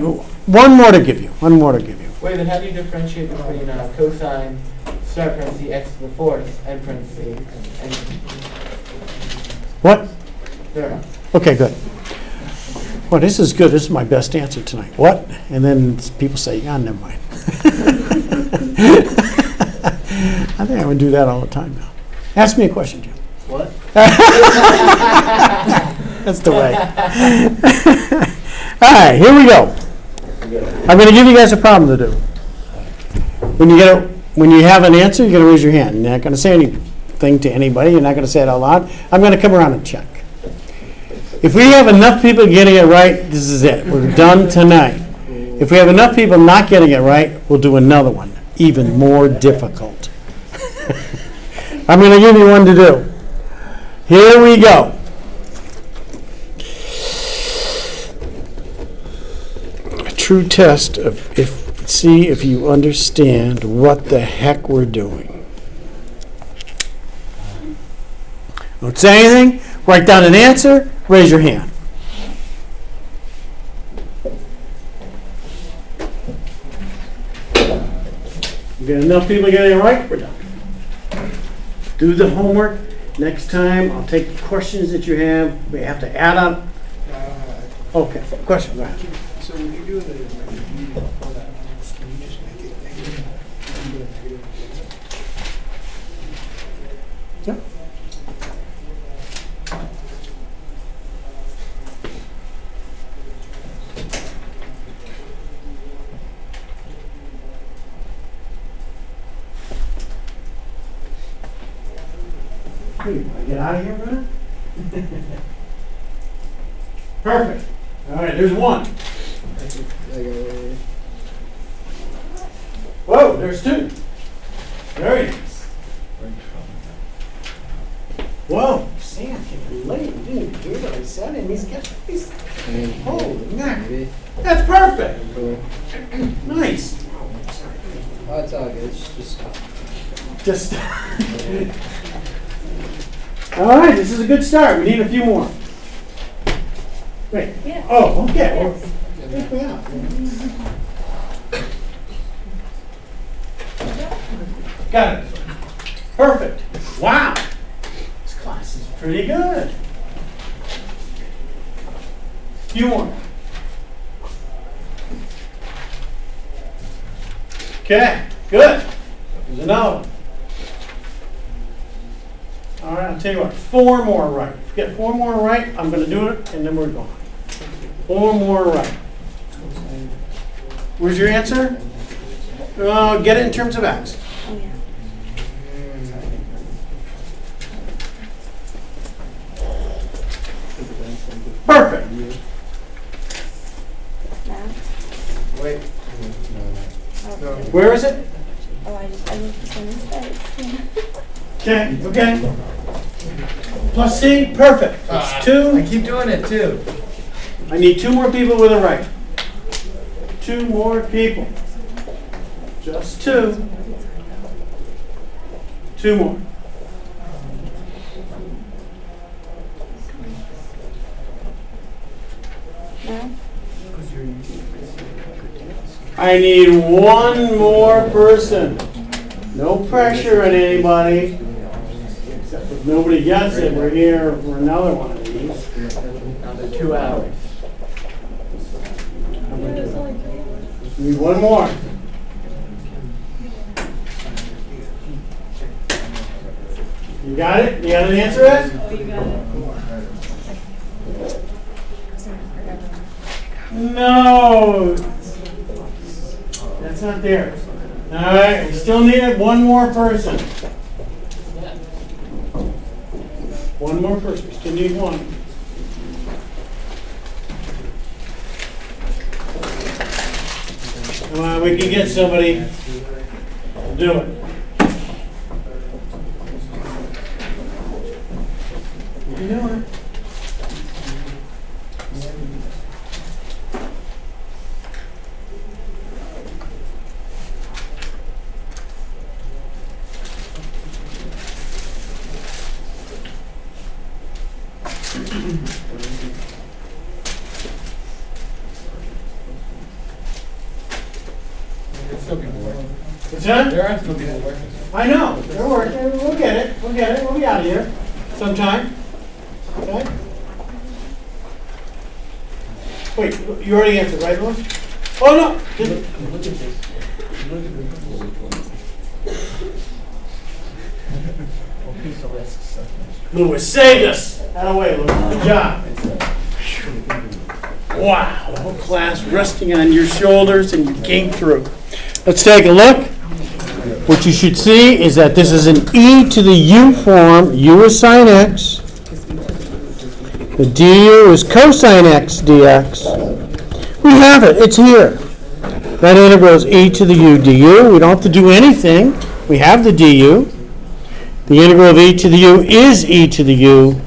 [SPEAKER 1] one more to give you.
[SPEAKER 6] Wait, then how do you differentiate between cosine, start parenthesis, x to the 4th, end parenthesis, and...
[SPEAKER 1] What?
[SPEAKER 6] There.
[SPEAKER 1] Okay, good. Well, this is good. This is my best answer tonight. What? And then people say, never mind. I think I would do that all the time now. Ask me a question, Jim.
[SPEAKER 6] What?
[SPEAKER 1] That's the way. All right, here we go. I'm going to give you guys a problem to do. When you have an answer, you're going to raise your hand. You're not going to say anything to anybody. You're not going to say it out loud. I'm going to come around and check. If we have enough people getting it right, this is it. We're done tonight. If we have enough people not getting it right, we'll do another one, even more difficult. I'm going to give you one to do. Here we go. A true test of see if you understand what the heck we're doing. Don't say anything. Write down an answer. Raise your hand. You get enough people getting it right, we're done. Do the homework. Next time, I'll take the questions that you have. We have to add on. Okay, question, go ahead.
[SPEAKER 2] So when you're doing the can you just make it negative?
[SPEAKER 1] Yep. Hey, want to get out of here, brother? Perfect. All right, there's one. Whoa, there's 2. Very nice. Whoa, Sam came in late. You didn't even hear what I said, and he's holy man. That's perfect. Nice.
[SPEAKER 6] Oh, it's all good. It's
[SPEAKER 1] Just. All right, this is a good start. We need a few more. Wait.
[SPEAKER 4] Yeah.
[SPEAKER 1] Oh, okay. Well,
[SPEAKER 4] Yes.
[SPEAKER 1] yeah. Got it. Perfect. Wow. This class is pretty good. Few more. Okay, good. There's another one. All right, I'll tell you what, 4 more right. If you get 4 more right, I'm going to do it, and then we're going. 4 more right. Where's your answer? Get it in terms of x.
[SPEAKER 4] Oh, yeah.
[SPEAKER 1] Perfect.
[SPEAKER 4] Now?
[SPEAKER 6] Wait.
[SPEAKER 4] Oh,
[SPEAKER 1] Where is it?
[SPEAKER 4] oh, I looked this one instead.
[SPEAKER 1] Okay, okay. Plus C, perfect. That's 2.
[SPEAKER 6] I keep doing it too.
[SPEAKER 1] I need 2 more people with a right. 2 more people. Just 2. 2 more. I need one more person. No pressure on anybody. Except if nobody gets it, we're here for another one of these.
[SPEAKER 6] Another 2 hours.
[SPEAKER 1] Need one more. You got it? You got an answer it?
[SPEAKER 4] Oh, you got it.
[SPEAKER 1] No. That's not there. All right, we still need one more person. One more person. We still need one. Come on, we can get somebody to do it. You can do it. What's that?
[SPEAKER 6] There are still people working.
[SPEAKER 1] I know. They're working. We'll get it. We'll get it. We'll be out of here sometime. Okay? Wait, you already answered, right, Louis? Oh, no.
[SPEAKER 6] Look at this. Look at this. Okay, so that's
[SPEAKER 1] Louis, saved us. Out of the way, Louis. Good job. Wow. The whole class resting on your shoulders and you came through. Let's take a look. What you should see is that this is an e to the u form. U is sine x. The du is cosine x dx. We have it. It's here. That integral is e to the u du. We don't have to do anything. We have the du. The integral of e to the u is e to the u.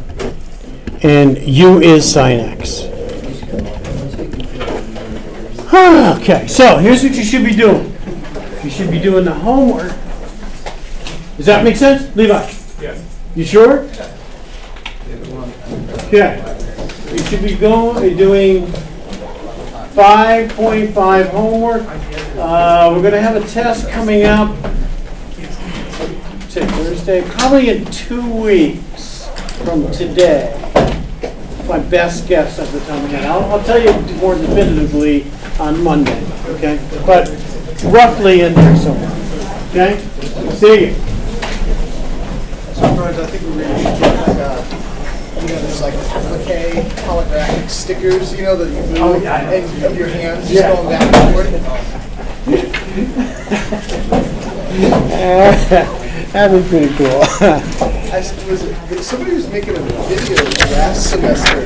[SPEAKER 1] And u is sine x. Okay, so here's what you should be doing. You should be doing the homework. Does that make sense, Levi?
[SPEAKER 12] Yes.
[SPEAKER 1] You sure? Okay. You should be doing 5.5 homework. We're going to have a test coming up. Thursday, probably in 2 weeks from today. My best guess at the time of that. I'll tell you more definitively on Monday. Okay, but roughly in there somewhere. Okay, see you.
[SPEAKER 2] Sometimes I think we really should get there's like applique holographic stickers, that you move and of your hands just going back and forth.
[SPEAKER 1] That'd be pretty cool.
[SPEAKER 2] Somebody was making a video last semester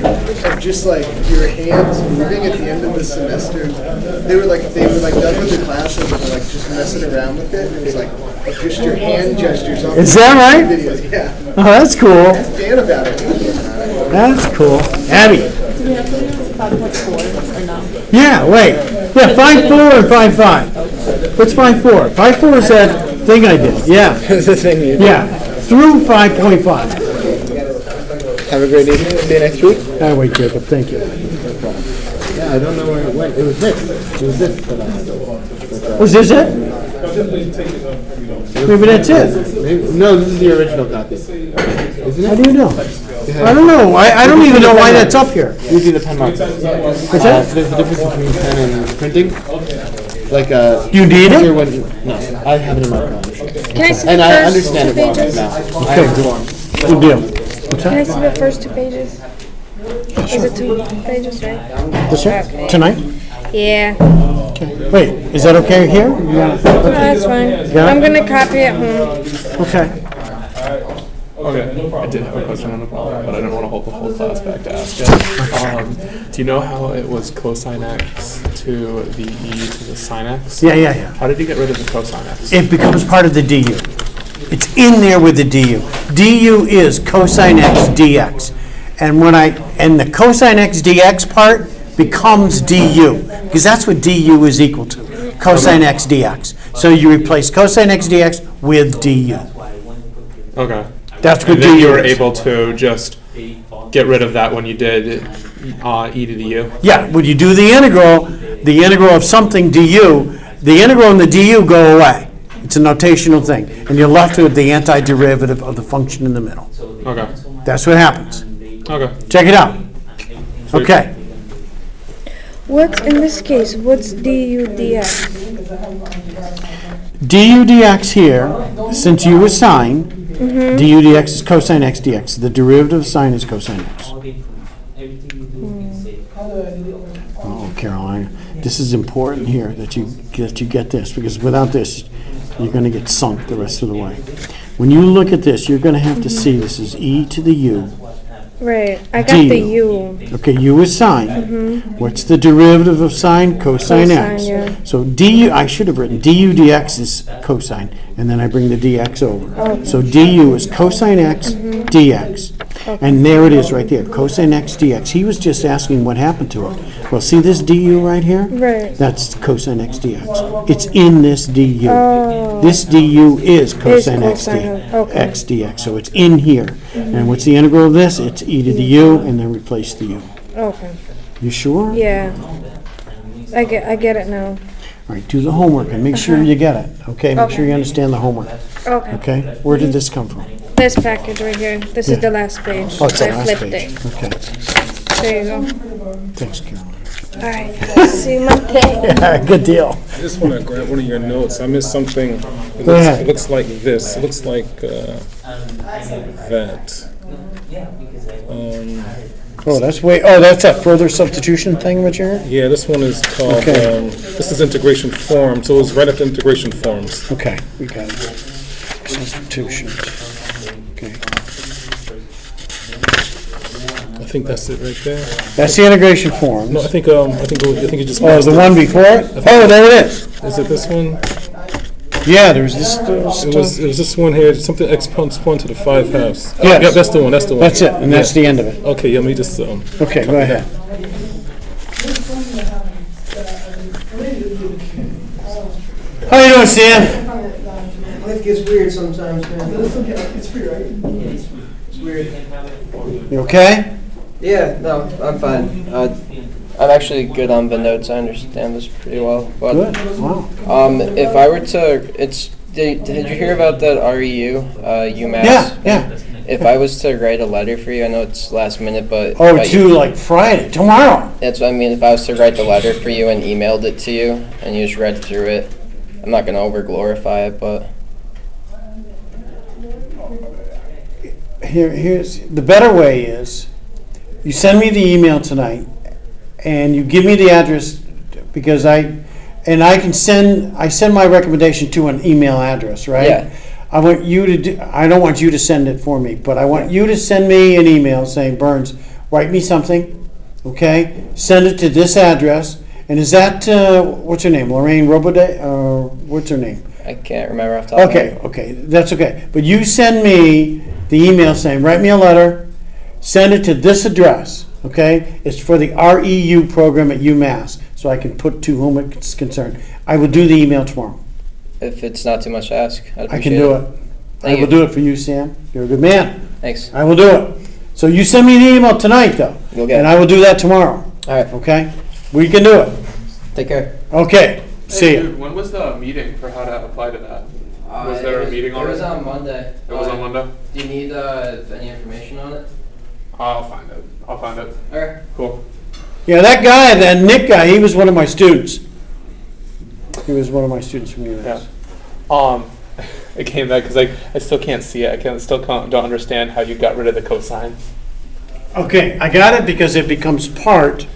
[SPEAKER 2] of just like your hands moving at the end of the semester. They were like done with the class and were like just messing around with it. It was like just your hand gestures on
[SPEAKER 1] Is that right?
[SPEAKER 2] videos. Yeah.
[SPEAKER 1] Oh, that's cool.
[SPEAKER 2] Ask Dan about it.
[SPEAKER 1] That's cool. Abby.
[SPEAKER 4] Do we have to do 5.4 or no?
[SPEAKER 1] Yeah, wait. Yeah, 5.4 and 5.5. What's 5.4? 5.4 is that thing I did. Yeah.
[SPEAKER 6] the thing you do.
[SPEAKER 1] Yeah. Through 5.5.
[SPEAKER 6] Have a great evening. See you next week.
[SPEAKER 1] Oh, wait, Jacob. Thank you.
[SPEAKER 6] Yeah, I don't know where it went. It was this. It was this that I had.
[SPEAKER 1] Was this it? Maybe that's it.
[SPEAKER 6] Maybe, no, this is the original copy. Isn't it?
[SPEAKER 1] How do you know? I don't know. I don't even know why that's up here.
[SPEAKER 6] Using the pen mark.
[SPEAKER 1] What's that?
[SPEAKER 6] There's a difference between pen and printing. Like
[SPEAKER 1] You need it?
[SPEAKER 6] No, I have it in my pen.
[SPEAKER 8] Can I see
[SPEAKER 6] And
[SPEAKER 8] the
[SPEAKER 6] I
[SPEAKER 8] first
[SPEAKER 6] understand
[SPEAKER 8] two
[SPEAKER 6] it more
[SPEAKER 8] pages?
[SPEAKER 6] now. I
[SPEAKER 1] Okay.
[SPEAKER 6] understand.
[SPEAKER 1] Good deal. What's
[SPEAKER 8] Can I
[SPEAKER 1] that?
[SPEAKER 8] see the first 2 pages? Is it 2 pages, right?
[SPEAKER 1] This here?
[SPEAKER 8] Okay.
[SPEAKER 1] Tonight?
[SPEAKER 8] Yeah.
[SPEAKER 1] Wait, is that okay here?
[SPEAKER 8] No, that's fine.
[SPEAKER 1] Yeah?
[SPEAKER 8] I'm gonna copy at home.
[SPEAKER 1] Okay.
[SPEAKER 12] Okay, I did have a question on the problem, but I don't want to hold the whole class back to ask it. Do you know how it was cosine x to the e to the sine x?
[SPEAKER 1] Yeah.
[SPEAKER 12] How did you get rid of the cosine x?
[SPEAKER 1] It becomes part of the du. It's in there with the du. Du is cosine x dx. And the cosine x dx part becomes du, because that's what du is equal to, cosine x dx. So you replace cosine x dx with du.
[SPEAKER 12] Okay.
[SPEAKER 1] That's what
[SPEAKER 12] And then
[SPEAKER 1] du
[SPEAKER 12] you were
[SPEAKER 1] is.
[SPEAKER 12] able to just get rid of that when you did e to the u?
[SPEAKER 1] Yeah, when you do the integral of something du, The integral and the du go away. It's a notational thing. And you're left with the antiderivative of the function in the middle.
[SPEAKER 12] Okay.
[SPEAKER 1] That's what happens.
[SPEAKER 12] Okay.
[SPEAKER 1] Check it out. Okay.
[SPEAKER 9] What's, in this case, what's du dx?
[SPEAKER 1] Du dx here, since u is sine, du dx is cosine x dx. The derivative of sine is cosine x. Oh, Caroline, this is important here that you get this, because without this, you're going to get sunk the rest of the way. When you look at this, you're going to have to see this is e to the u.
[SPEAKER 9] Right, I got the u.
[SPEAKER 1] Okay, u is sine. What's the derivative of sine? Cosine x.
[SPEAKER 9] yeah.
[SPEAKER 1] So du, I should have written du dx is cosine, and then I bring the dx over.
[SPEAKER 9] Okay.
[SPEAKER 1] So du is cosine x dx. And there it is right there, cosine x dx. He was just asking what happened to it. Well, see this du right here?
[SPEAKER 9] Right.
[SPEAKER 1] That's cosine x dx. It's in this du.
[SPEAKER 9] Oh.
[SPEAKER 1] This du is cosine x
[SPEAKER 9] cosine,
[SPEAKER 1] dx,
[SPEAKER 9] okay.
[SPEAKER 1] x dx. So it's in here. And what's the integral of this? It's e to the u, and then replace the u.
[SPEAKER 9] Okay.
[SPEAKER 1] You sure?
[SPEAKER 9] Yeah. I get it now.
[SPEAKER 1] All right, do the homework and make sure you get it. Okay, make sure you understand the homework.
[SPEAKER 9] Okay.
[SPEAKER 1] Okay, where did this come from?
[SPEAKER 9] This package right here. This is
[SPEAKER 1] Yeah.
[SPEAKER 9] the last page.
[SPEAKER 1] Oh, it's the
[SPEAKER 9] I
[SPEAKER 1] last
[SPEAKER 9] flipped
[SPEAKER 1] page.
[SPEAKER 9] it.
[SPEAKER 1] Okay,
[SPEAKER 9] There you go.
[SPEAKER 1] thanks, Caroline.
[SPEAKER 9] All right. See you Monday.
[SPEAKER 1] Good deal.
[SPEAKER 13] I just want to grab one of your notes. I missed something.
[SPEAKER 1] Go ahead.
[SPEAKER 13] It looks like this. It looks like that.
[SPEAKER 1] Oh, that's that further substitution thing, Richard?
[SPEAKER 13] Yeah, this one is called,
[SPEAKER 1] Okay.
[SPEAKER 13] this is integration form, so it's right at the integration forms.
[SPEAKER 1] Okay, we got it. Substitutions. Okay.
[SPEAKER 13] I think that's it right there.
[SPEAKER 1] That's the integration forms.
[SPEAKER 13] No, I think you just.
[SPEAKER 1] Oh, the one before it? Oh, there it is.
[SPEAKER 13] Is it this one?
[SPEAKER 1] Yeah, there's this
[SPEAKER 13] It was
[SPEAKER 1] stuff.
[SPEAKER 13] this one here, something exponent to the 5/2. Oh,
[SPEAKER 1] Yes.
[SPEAKER 13] yeah, that's the one, that's the one.
[SPEAKER 1] That's it, and that's the end of it.
[SPEAKER 13] Okay, yeah, let me just,
[SPEAKER 1] Okay, go ahead. How you doing, Sam?
[SPEAKER 6] Life gets weird sometimes, man. It's weird, right? It's weird.
[SPEAKER 1] You okay?
[SPEAKER 14] Yeah, no, I'm fine. I'm actually good on the notes. I understand this pretty well. But,
[SPEAKER 1] Good, wow.
[SPEAKER 14] if I were to, did you hear about that REU, UMass?
[SPEAKER 1] Yeah.
[SPEAKER 14] If I was to write a letter for you, I know it's last minute, but.
[SPEAKER 1] Oh,
[SPEAKER 14] but
[SPEAKER 1] to like Friday, tomorrow.
[SPEAKER 14] That's what I mean. If I was to write the letter for you and emailed it to you, and you just read through it, I'm not going to over-glorify it, but.
[SPEAKER 1] Here's the better way is you send me the email tonight and you give me the address because I send my recommendation to an email address, right?
[SPEAKER 14] Yeah.
[SPEAKER 1] I don't want you to send it for me, but I want you to send me an email saying, Burns, write me something, okay? Send it to this address. And is that, what's her name, Lorraine Roboday, or what's her name?
[SPEAKER 14] I can't remember off the top of my head.
[SPEAKER 1] Okay, that's okay. But you send me the email saying, write me a letter, send it to this address, okay? It's for the REU program at UMass, so I can put to whom it's concerned. I will do the email tomorrow.
[SPEAKER 14] If it's not too much to ask, I'd appreciate
[SPEAKER 1] I can do it.
[SPEAKER 14] Thank
[SPEAKER 1] I will
[SPEAKER 14] you.
[SPEAKER 1] do it for you, Sam. You're a good man.
[SPEAKER 14] Thanks.
[SPEAKER 1] I will do it. So you send me the email tonight, though.
[SPEAKER 14] You'll get
[SPEAKER 1] And
[SPEAKER 14] it.
[SPEAKER 1] I will do that tomorrow.
[SPEAKER 14] All right.
[SPEAKER 1] Okay? We can do it.
[SPEAKER 14] Take care.
[SPEAKER 1] Okay. See ya.
[SPEAKER 12] Dude, when was the meeting for how to apply to that? Was there a meeting already?
[SPEAKER 14] It was on Monday.
[SPEAKER 12] It was on Monday?
[SPEAKER 14] Do you need any information on it?
[SPEAKER 12] I'll find it.
[SPEAKER 14] All right.
[SPEAKER 12] Cool.
[SPEAKER 1] Yeah, that guy, that Nick guy, he was one of my students. He was one of my students from UMass.
[SPEAKER 12] Yeah. It came back because I still can't see it. Don't understand how you got rid of the cosine.
[SPEAKER 1] Okay, I got it because it becomes part.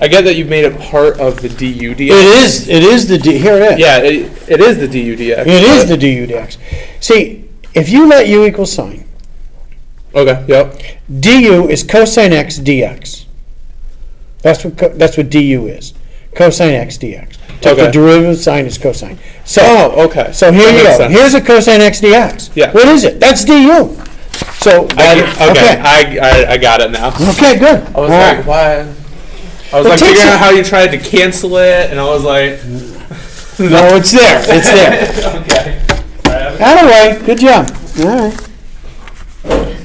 [SPEAKER 12] I get that you made it part of the du dx.
[SPEAKER 1] It is the D, here it is.
[SPEAKER 12] Yeah, it is the du dx.
[SPEAKER 1] It is the du dx. See, if you let u equal sine,
[SPEAKER 12] Okay, yep.
[SPEAKER 1] du is cosine x dx. That's what du is. Cosine x dx. Take
[SPEAKER 12] Okay.
[SPEAKER 1] the derivative of sine is cosine. So,
[SPEAKER 12] Okay.
[SPEAKER 1] so here
[SPEAKER 12] That
[SPEAKER 1] you
[SPEAKER 12] makes
[SPEAKER 1] go.
[SPEAKER 12] sense.
[SPEAKER 1] Here's a cosine x dx.
[SPEAKER 12] Yeah.
[SPEAKER 1] What is it? That's du. So,
[SPEAKER 12] I got it now.
[SPEAKER 1] Okay, good.
[SPEAKER 12] I was
[SPEAKER 1] All
[SPEAKER 12] like,
[SPEAKER 1] right.
[SPEAKER 12] why? I was
[SPEAKER 1] It
[SPEAKER 12] like
[SPEAKER 1] takes
[SPEAKER 12] figuring
[SPEAKER 1] a-
[SPEAKER 12] out how you tried to cancel it, and I was like,
[SPEAKER 1] No, it's there. It's there.
[SPEAKER 12] okay.
[SPEAKER 1] Anyway, good job. All right.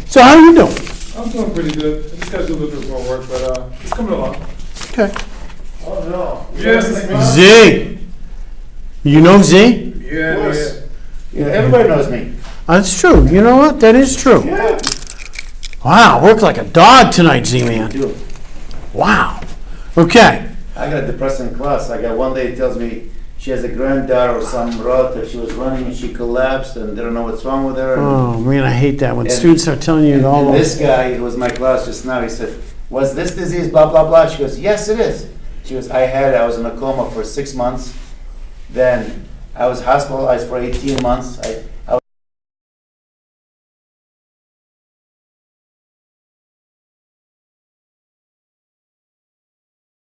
[SPEAKER 1] So how are you doing?
[SPEAKER 13] I'm doing pretty good. I just got to do a little bit more work, but it's coming along.
[SPEAKER 1] Okay.
[SPEAKER 13] Oh, no. Yes,
[SPEAKER 1] Z. You know Z?
[SPEAKER 15] Yeah, everybody knows me.
[SPEAKER 1] That's true. You know what? That is true.
[SPEAKER 15] Yeah.
[SPEAKER 1] Wow, worked like a dog tonight, Z-Man.
[SPEAKER 15] Do.
[SPEAKER 1] Wow. Okay.
[SPEAKER 15] I got a depressing class. I got one day it tells me she has a granddaughter or some relative. She was running and she collapsed and they don't know what's wrong with her.
[SPEAKER 1] Oh, man, I hate that when
[SPEAKER 15] And-
[SPEAKER 1] students start telling you all
[SPEAKER 15] And
[SPEAKER 1] over.
[SPEAKER 15] this guy, who was in my class just now, he said, was this disease blah, blah, blah? She goes, yes, it is. She goes, I was in a coma for 6 months. Then I was hospitalized for 18 months. I